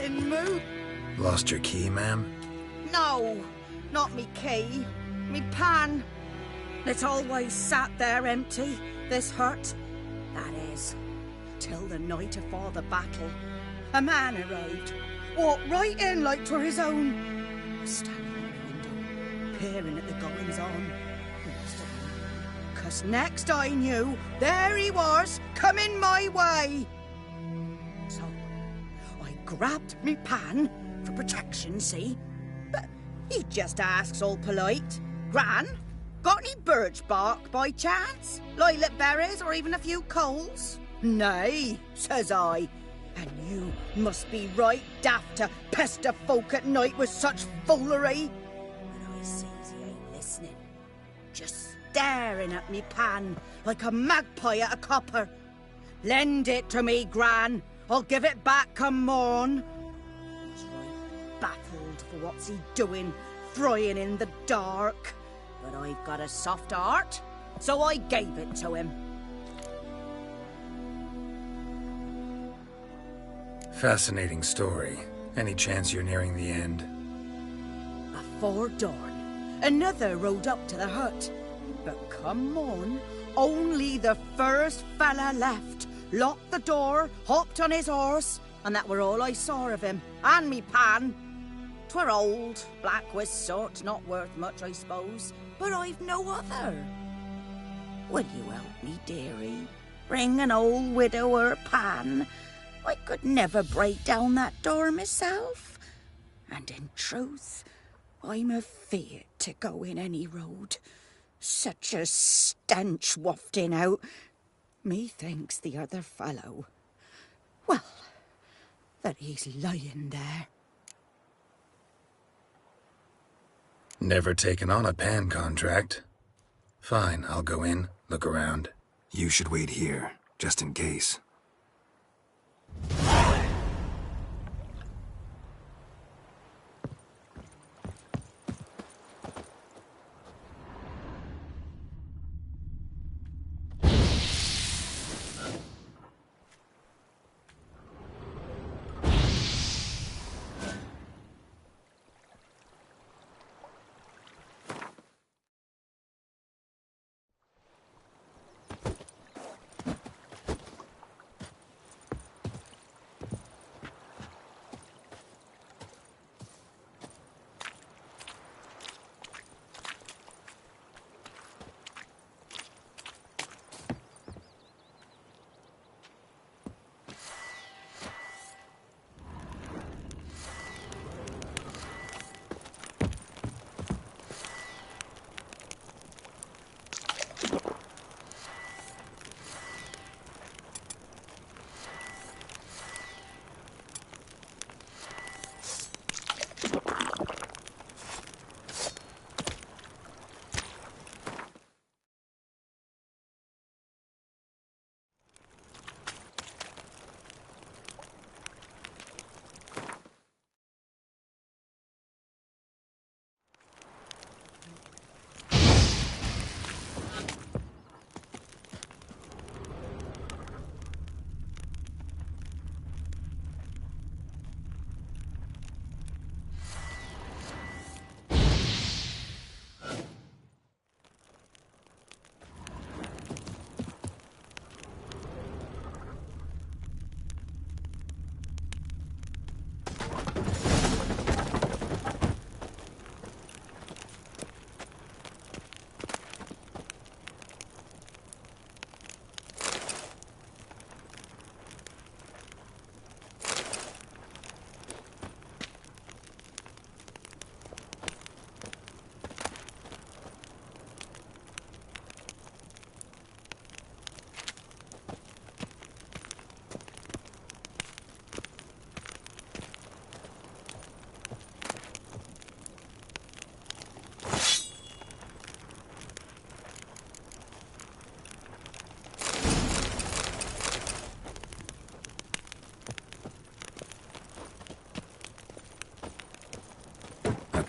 Move. Lost your key, ma'am? No, not me key. Me pan. It's always sat there empty, this hut. That is, till the night afore the battle. A man arrived, walked right in like 'twere his own. Was standing in the window, peering at the goings-on. 'Cause next I knew, there he was, coming my way. So I grabbed me pan for protection, see? But he just asks all polite, Gran, got any birch bark by chance? Lilac berries or even a few coals? Nay, says I. And you must be right daft to pester folk at night with such foolery. And I sees he ain't listening, just staring at me pan like a magpie at a copper. Lend it to me, Gran. I'll give it back come morn. I was right baffled for what's he doing, frying in the dark. But I've got a soft heart, so I gave it to him. Fascinating story. Any chance you're nearing the end? Afore dawn, another rode up to the hut. But come on, only the first fella left. Locked the door, hopped on his horse, and that were all I saw of him. And me pan. 'Twere old, black with soot, not worth much, I suppose. But I've no other. Will you help me, dearie? Bring an old widower pan. I could never break down that door myself. And in truth, I'm afeard to go in any road. Such a stench wafting out. Methinks the other fellow, well, that he's lying there. Never taken on a pan contract. Fine, I'll go in, look around. You should wait here, just in case.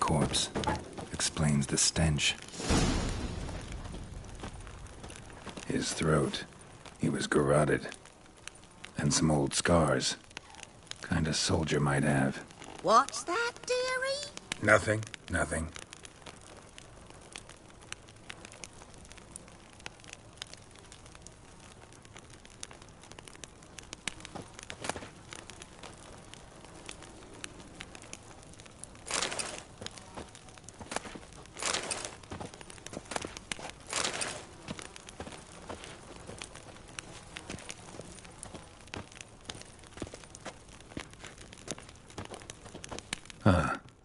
corpse. Explains the stench. His throat. He was garroted. And some old scars. Kind of soldier might have. What's that, dearie? Nothing. Nothing.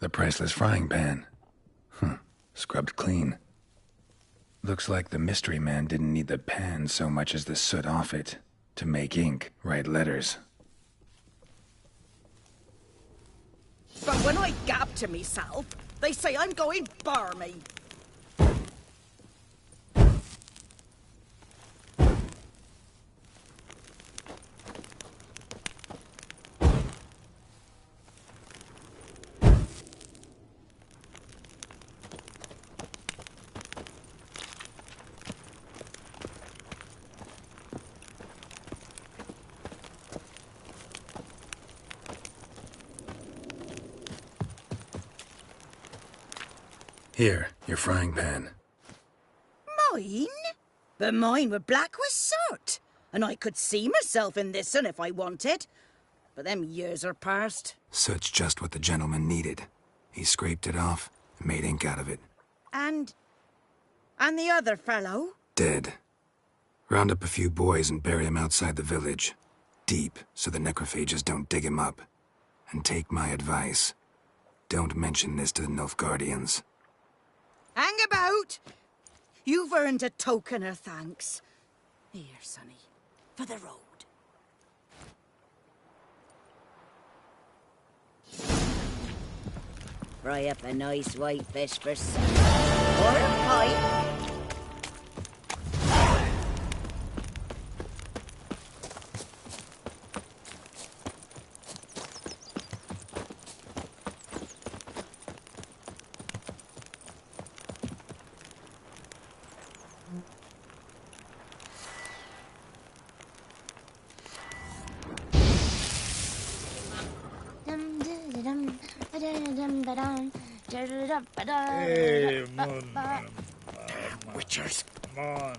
The priceless frying pan. Scrubbed clean. Looks like the mystery man didn't need the pan so much as the soot off it to make ink, write letters. But when I gab to myself, they say I'm going barmy. Here, your frying pan. Mine? But mine were black with soot, and I could see myself in this one if I wanted. But them years are past. Soot's just what the gentleman needed. He scraped it off and made ink out of it. And the other fellow? Dead. Round up a few boys and bury him outside the village. Deep, so the necrophages don't dig him up. And take my advice. Don't mention this to the Nilfgaardians. Hang about! You've earned a token of thanks. Here, sonny, for the road. Fry up a nice white vespers. Or a pipe. Hey, witchers, come on.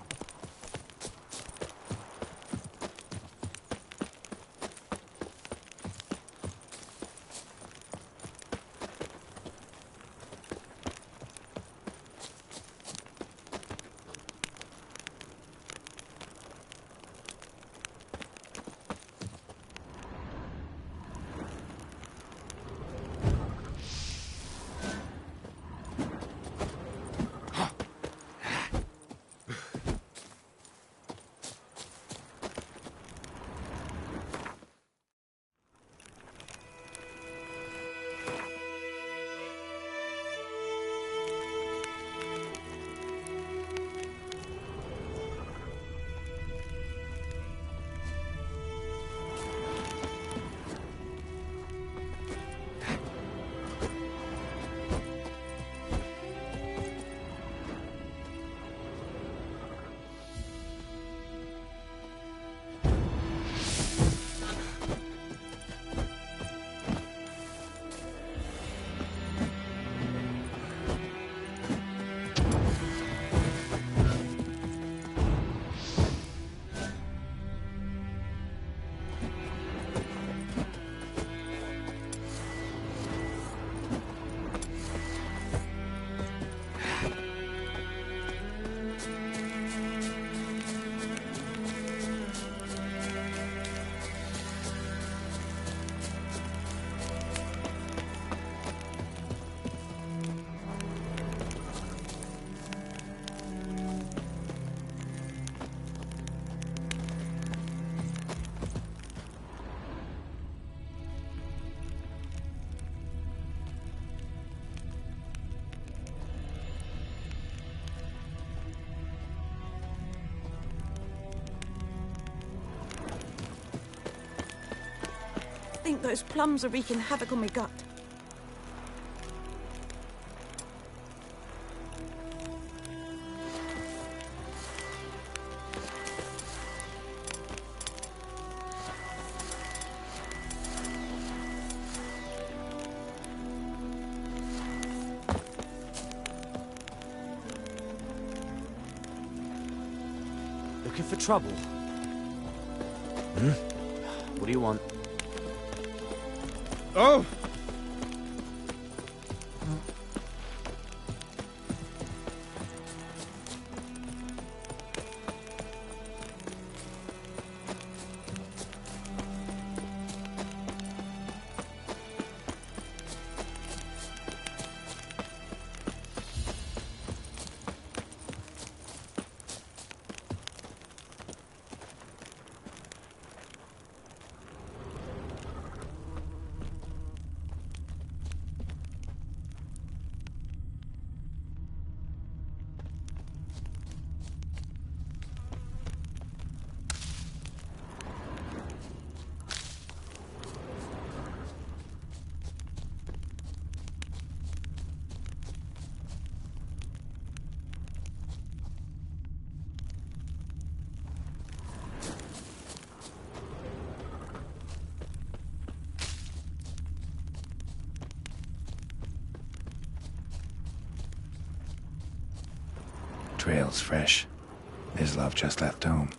I think those plums are wreaking havoc on my gut. Looking for trouble? What do you want? Oh! Trail's fresh. Mislav just left home.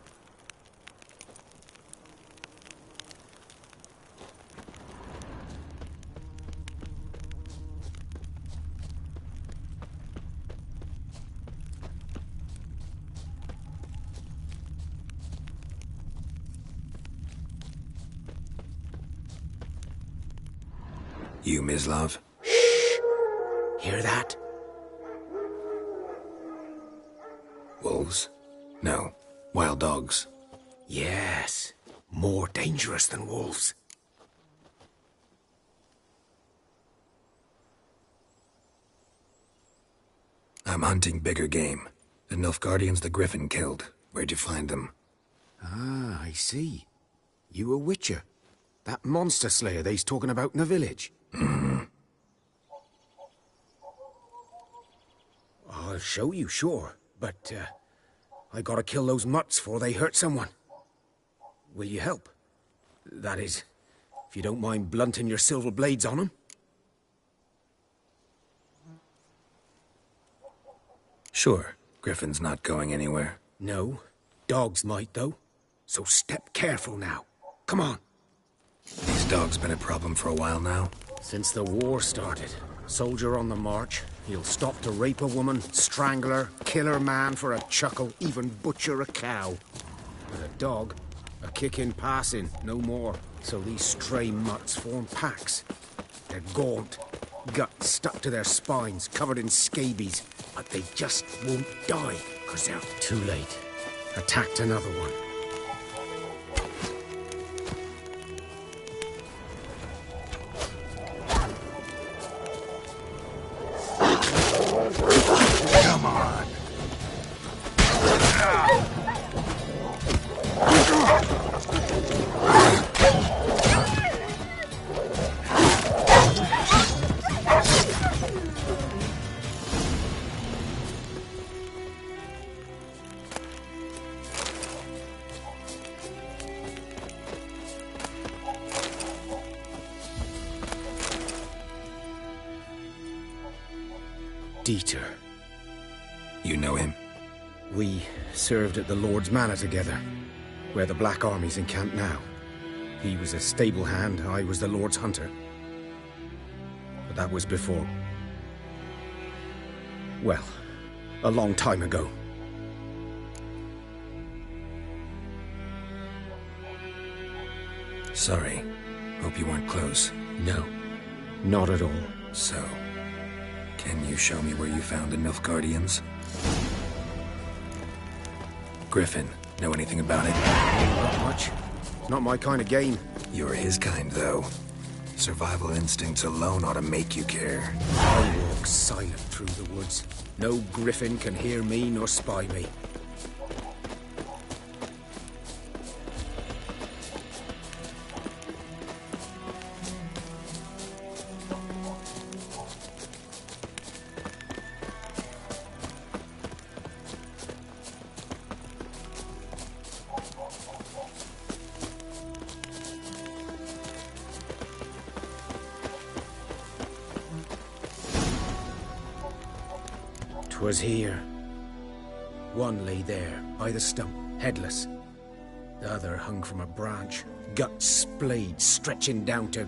You, Mislav? Hear that? Wolves? No. Wild dogs. Yes. More dangerous than wolves. I'm hunting bigger game. The Nilfgaardians the Griffin killed. Where'd you find them? Ah, I see. You a witcher. That monster slayer they's talking about in the village. I'll show you, sure. But, I gotta kill those mutts before they hurt someone. Will you help? That is, if you don't mind blunting your silver blades on them. Sure. Griffin's not going anywhere. No. Dogs might, though. So step careful now. Come on. These dogs been a problem for a while now? Since the war started. Soldier on the march. He'll stop to rape a woman, strangle her, kill her man for a chuckle, even butcher a cow. But a dog, a kick in passing, no more. So these stray mutts form packs. They're gaunt, guts stuck to their spines, covered in scabies. But they just won't die, 'cause they're too late. Attacked another one. Come on. Dieter. You know him? We served at the Lord's Manor together, where the Black Army's encamped now. He was a stable hand, I was the Lord's hunter. But that was before... well, a long time ago. Sorry. Hope you weren't close. No, not at all. So, can you show me where you found the Nilfgaardians? Griffin, know anything about it? Not much. Not my kind of game. You're his kind, though. Survival instincts alone ought to make you care. I walk silent through the woods. No griffin can hear me nor spy me. Was here. One lay there, by the stump, headless. The other hung from a branch, guts splayed, stretching down to...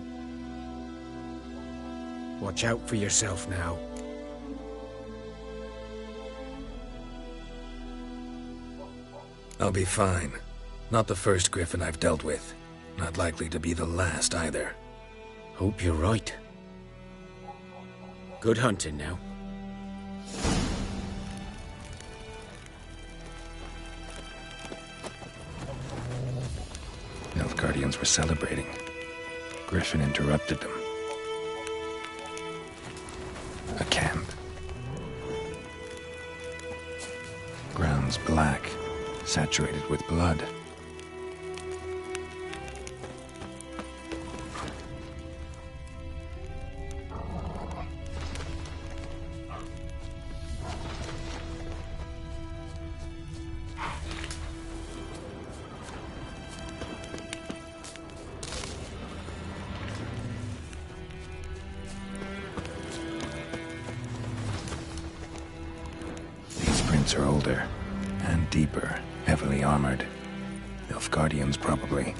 Watch out for yourself now. I'll be fine. Not the first griffin I've dealt with. Not likely to be the last either. Hope you're right. Good hunting now. Nilfgaardians were celebrating. Griffin interrupted them. A camp. Grounds black, saturated with blood. Are older and deeper, heavily armored. Nilfgaardians, probably.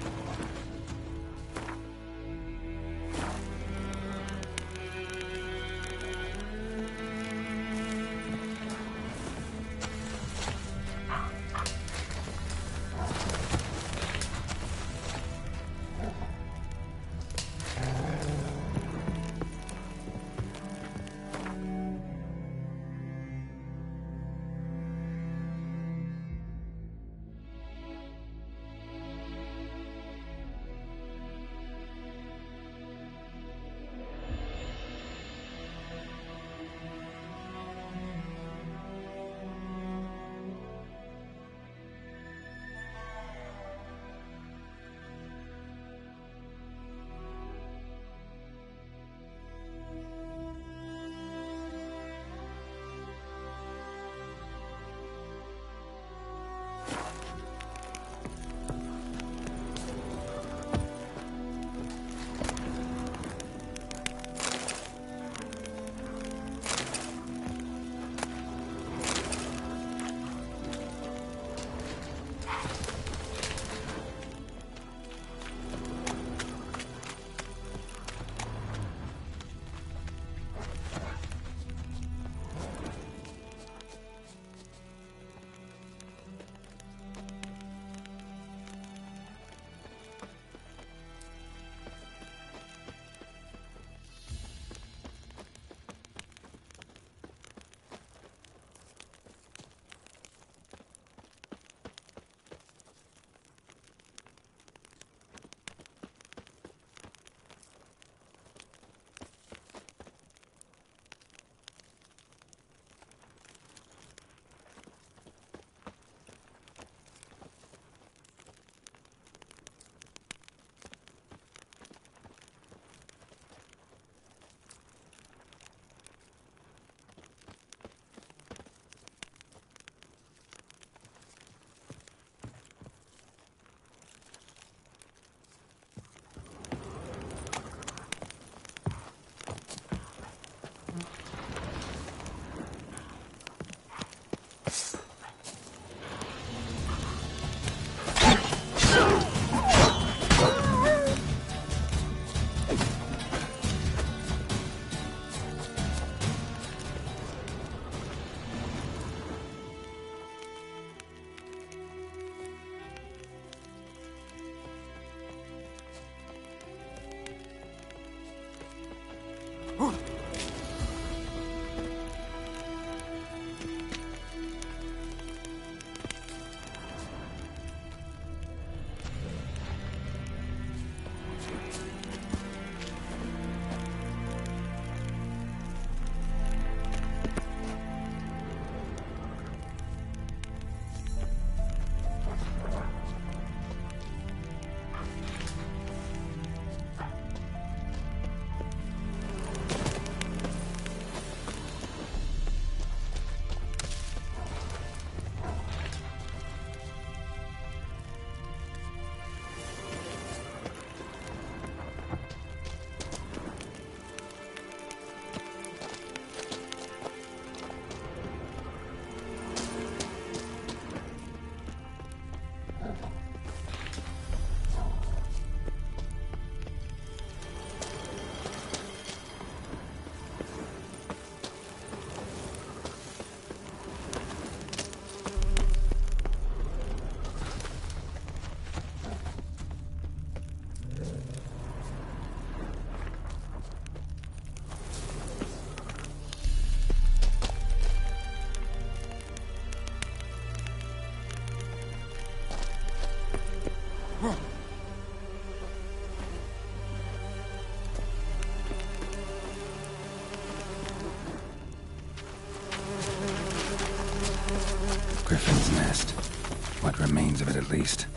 Griffin's nest. What remains of it, at least.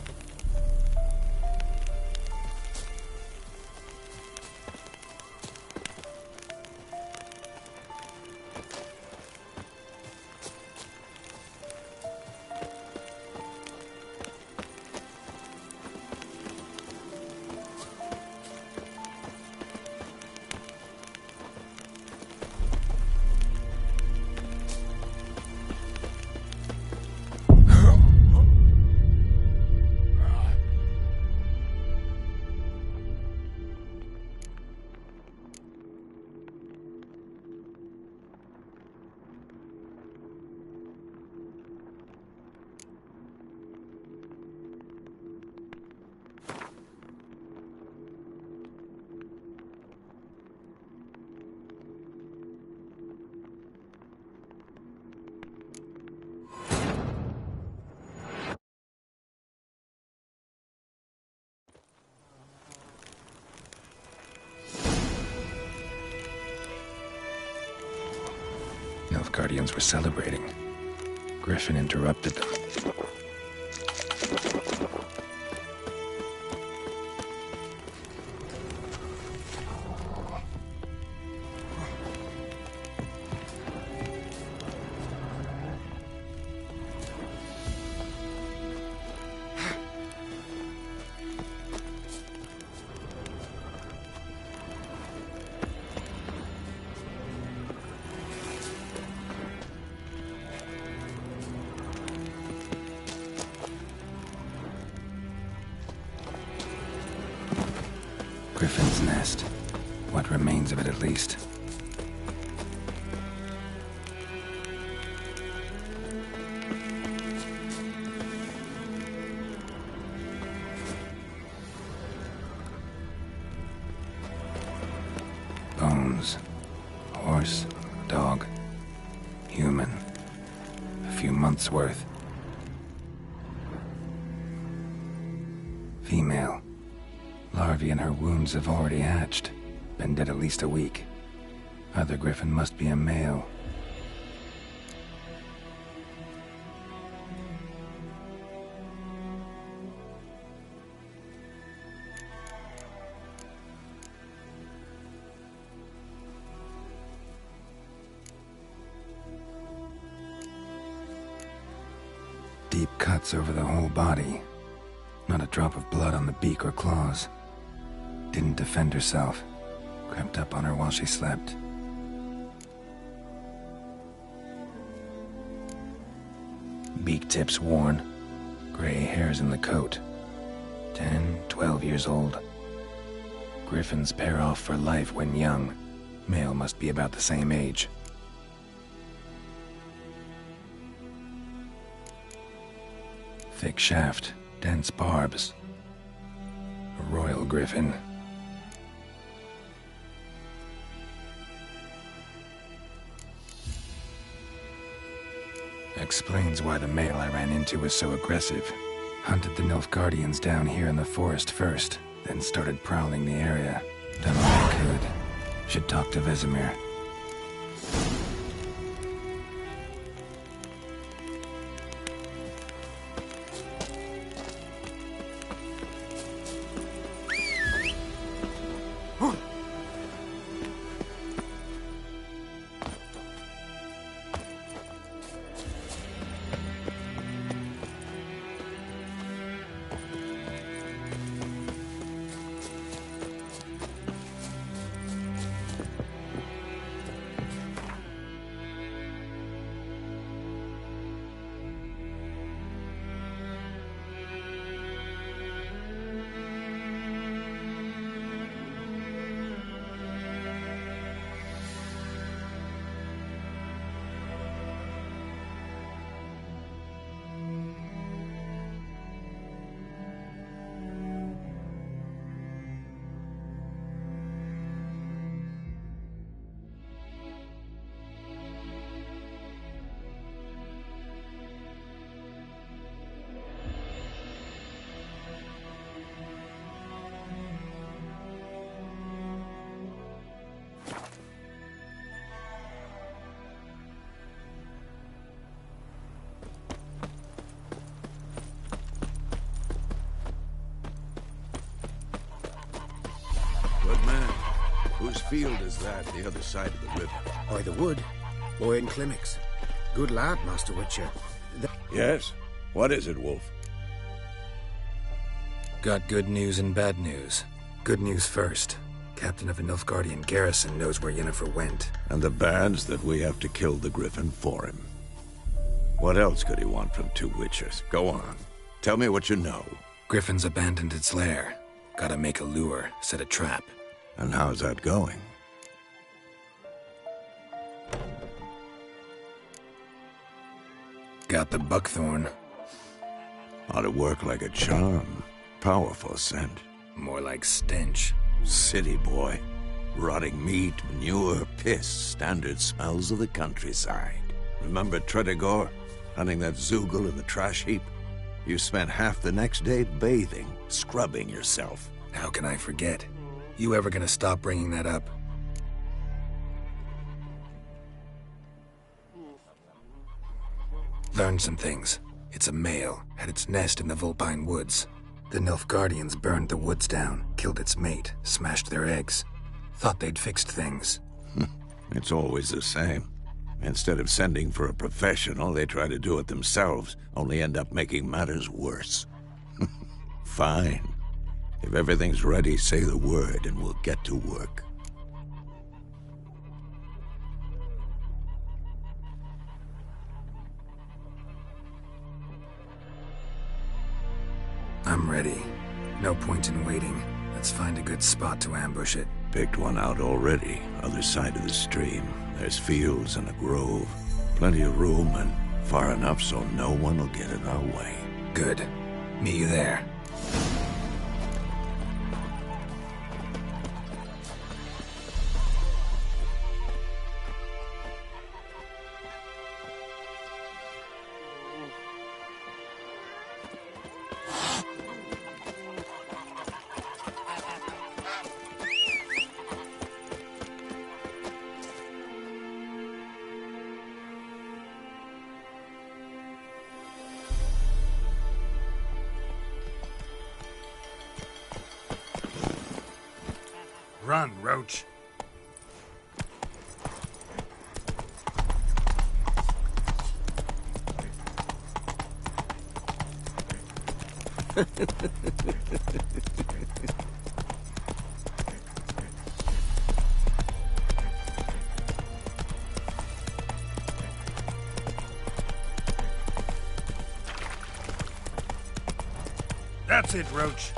Nilfgaardians were celebrating. Griffin interrupted them. Griffin's nest. What remains of it, at least. Bones. Horse, dog, human. A few months' worth. Female. Larvae in her wounds have already hatched. Been dead at least a week. Other griffin must be a male. Deep cuts over the whole body. Not a drop of blood on the beak or claws. Didn't defend herself. Crept up on her while she slept. Beak tips worn. Gray hairs in the coat. 10, 12 years old. Griffins pair off for life when young. Male must be about the same age. Thick shaft, dense barbs. A royal griffin. Explains why the male I ran into was so aggressive. Hunted the Nilfgaardians down here in the forest first, then started prowling the area. Done all I could. Should talk to Vesemir. field is that, the other side of the river? By the wood. Boy in Climmix. Good lad, Master Witcher. Yes? What is it, Wolf? Got good news and bad news. Good news first. Captain of the Nilfgaardian garrison knows where Yennefer went. And the bad's that we have to kill the Griffin for him. What else could he want from two Witchers? Go on. Tell me what you know. Griffin's abandoned its lair. Gotta make a lure, set a trap. And how's that going? Got the buckthorn. Ought to work like a charm. Powerful scent. More like stench. City boy. Rotting meat, manure, piss. Standard smells of the countryside. Remember Tredegor? Hunting that Zoogle in the trash heap? You spent half the next day bathing, scrubbing yourself. How can I forget? You ever gonna stop bringing that up? Learned some things. It's a male, had its nest in the Vulpine Woods. The Nilfgaardians burned the woods down, killed its mate, smashed their eggs. Thought they'd fixed things. It's always the same. Instead of sending for a professional, they try to do it themselves, only end up making matters worse. Fine. If everything's ready, say the word and we'll get to work. I'm ready. No point in waiting. Let's find a good spot to ambush it. Picked one out already, other side of the stream. There's fields and a grove. Plenty of room and far enough so no one will get in our way. Good. Meet you there. Run, Roach. That's it, Roach.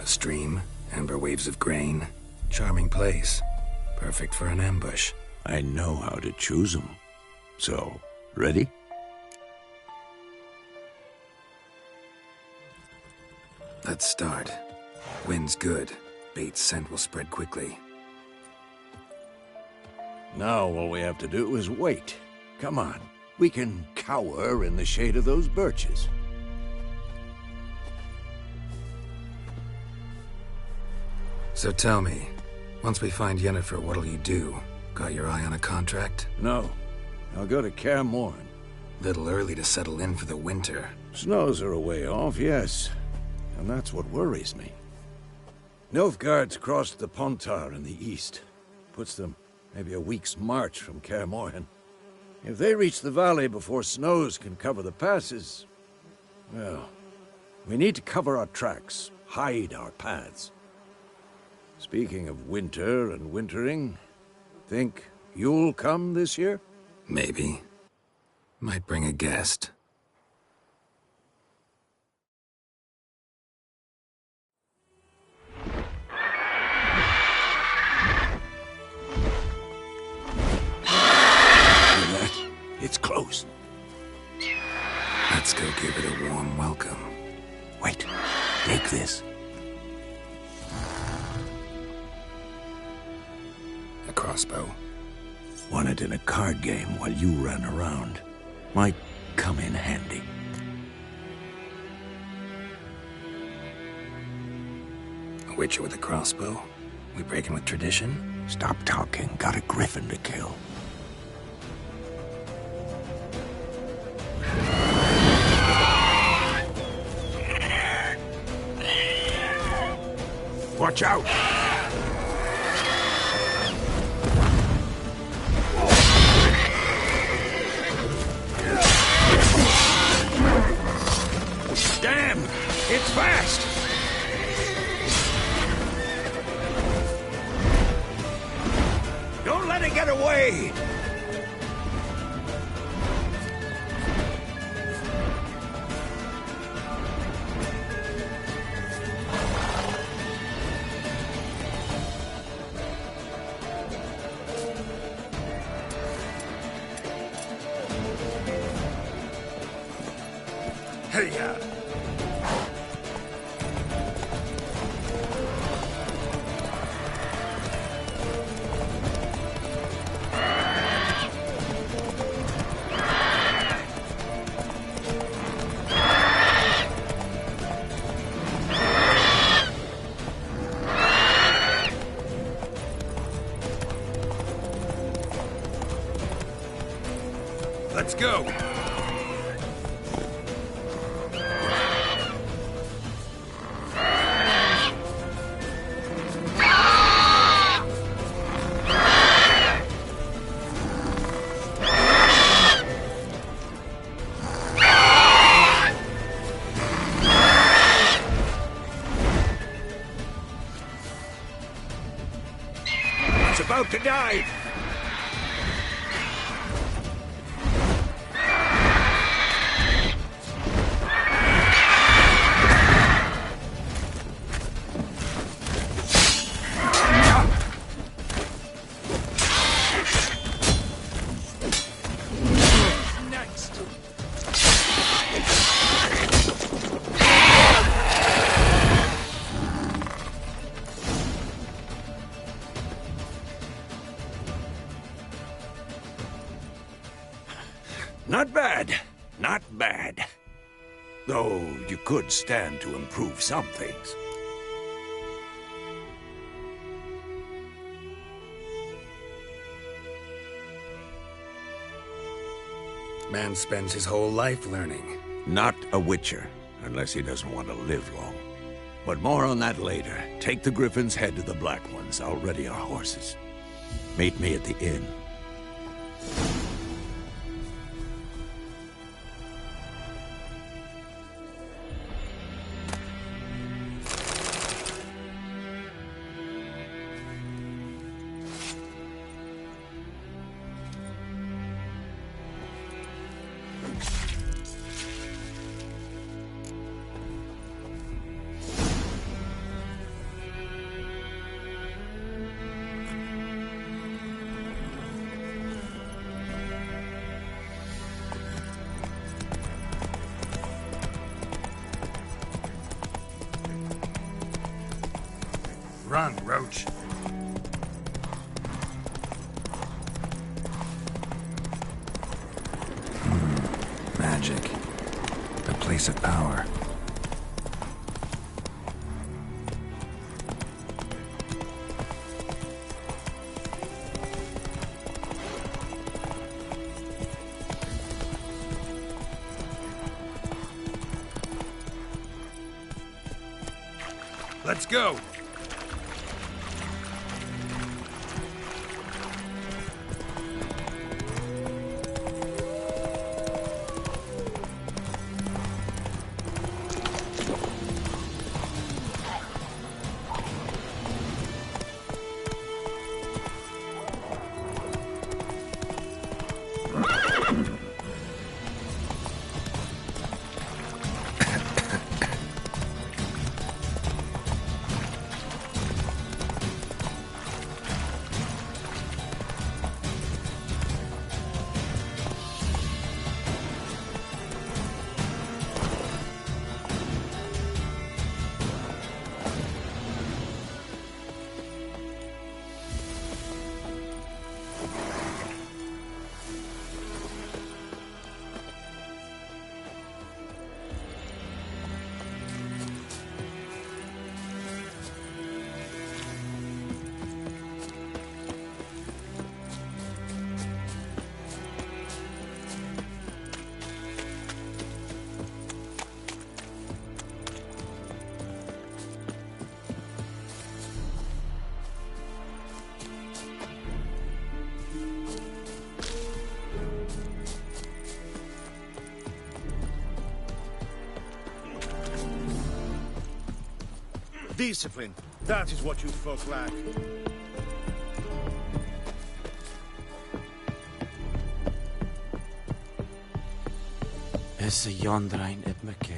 A stream, amber waves of grain. Charming place. Perfect for an ambush. I know how to choose them. So, ready? Let's start. Wind's good. Bait's scent will spread quickly. Now all we have to do is wait. Come on. We can cower in the shade of those birches. So tell me, once we find Yennefer, what'll you do? Got your eye on a contract? No. I'll go to Kaer Morhen. Little early to settle in for the winter. Snows are a way off, yes. And that's what worries me. Nilfgaard's crossed the Pontar in the east. Puts them maybe a week's march from Kaer Morhen. If they reach the valley before snows can cover the passes, well, we need to cover our tracks, hide our paths. Speaking of winter and wintering, think you'll come this year? Maybe. Might bring a guest. It's close. Let's go give it a warm welcome. Wait, take this. A crossbow. Won it in a card game while you ran around. Might come in handy. A witcher with a crossbow? We breaking with tradition? Stop talking. Got a griffin to kill. Watch out! Damn! It's fast! Don't let it get away! Hey-ya! Let's go! It's about to dive! Not bad. Not bad. Though you could stand to improve some things. Man spends his whole life learning. Not a Witcher, unless he doesn't want to live long. But more on that later. Take the Griffin's head to the Black Ones. I'll ready our horses. Meet me at the inn. Run, Roach. Magic. A place of power. Let's go! Discipline. That is what you folk lack. Is a jondrain at my care.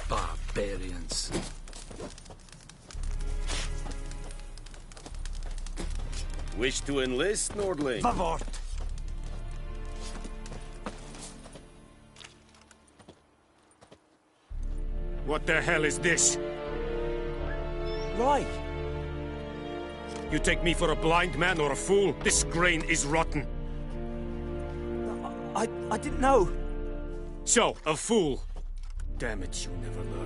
Barbarians. Wish to enlist, Nordling? Vavort! What the hell is this? Right. You take me for a blind man or a fool? This grain is rotten. I didn't know. So, a fool. Damn it, you never learn.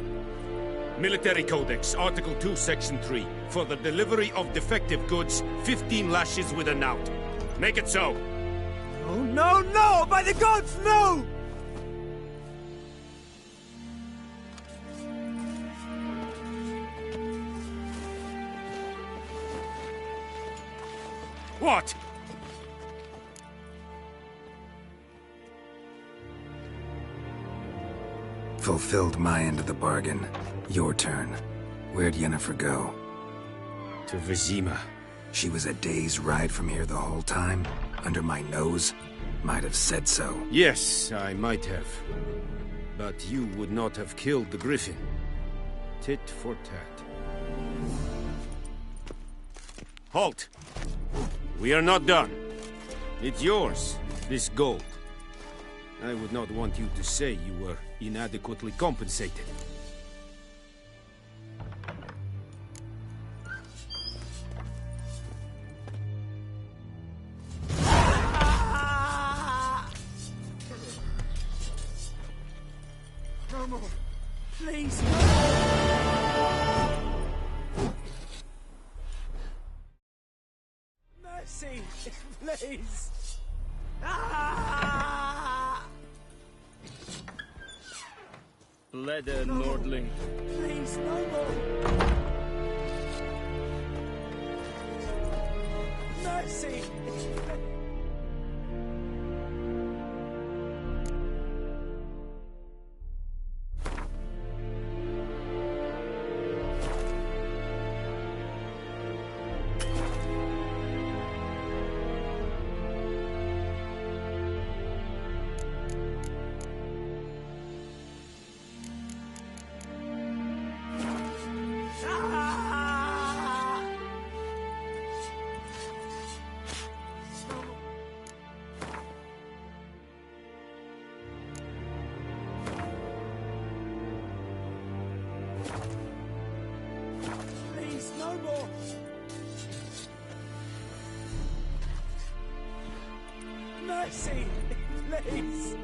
Military Codex, Article 2, Section 3. For the delivery of defective goods, 15 lashes with a knout. Make it so. Oh, no, no! By the gods, no! What? Fulfilled my end of the bargain. Your turn. Where'd Yennefer go? To Vizima. She was a day's ride from here the whole time? Under my nose? Might have said so. Yes, I might have. But you would not have killed the Griffin. Tit for tat. Halt! We are not done. It's yours, this gold. I would not want you to say you were inadequately compensated. No more. Please, Mercy, please. Leather, Nordling. Please, no more. Mercy. Please, no more. Mercy, please.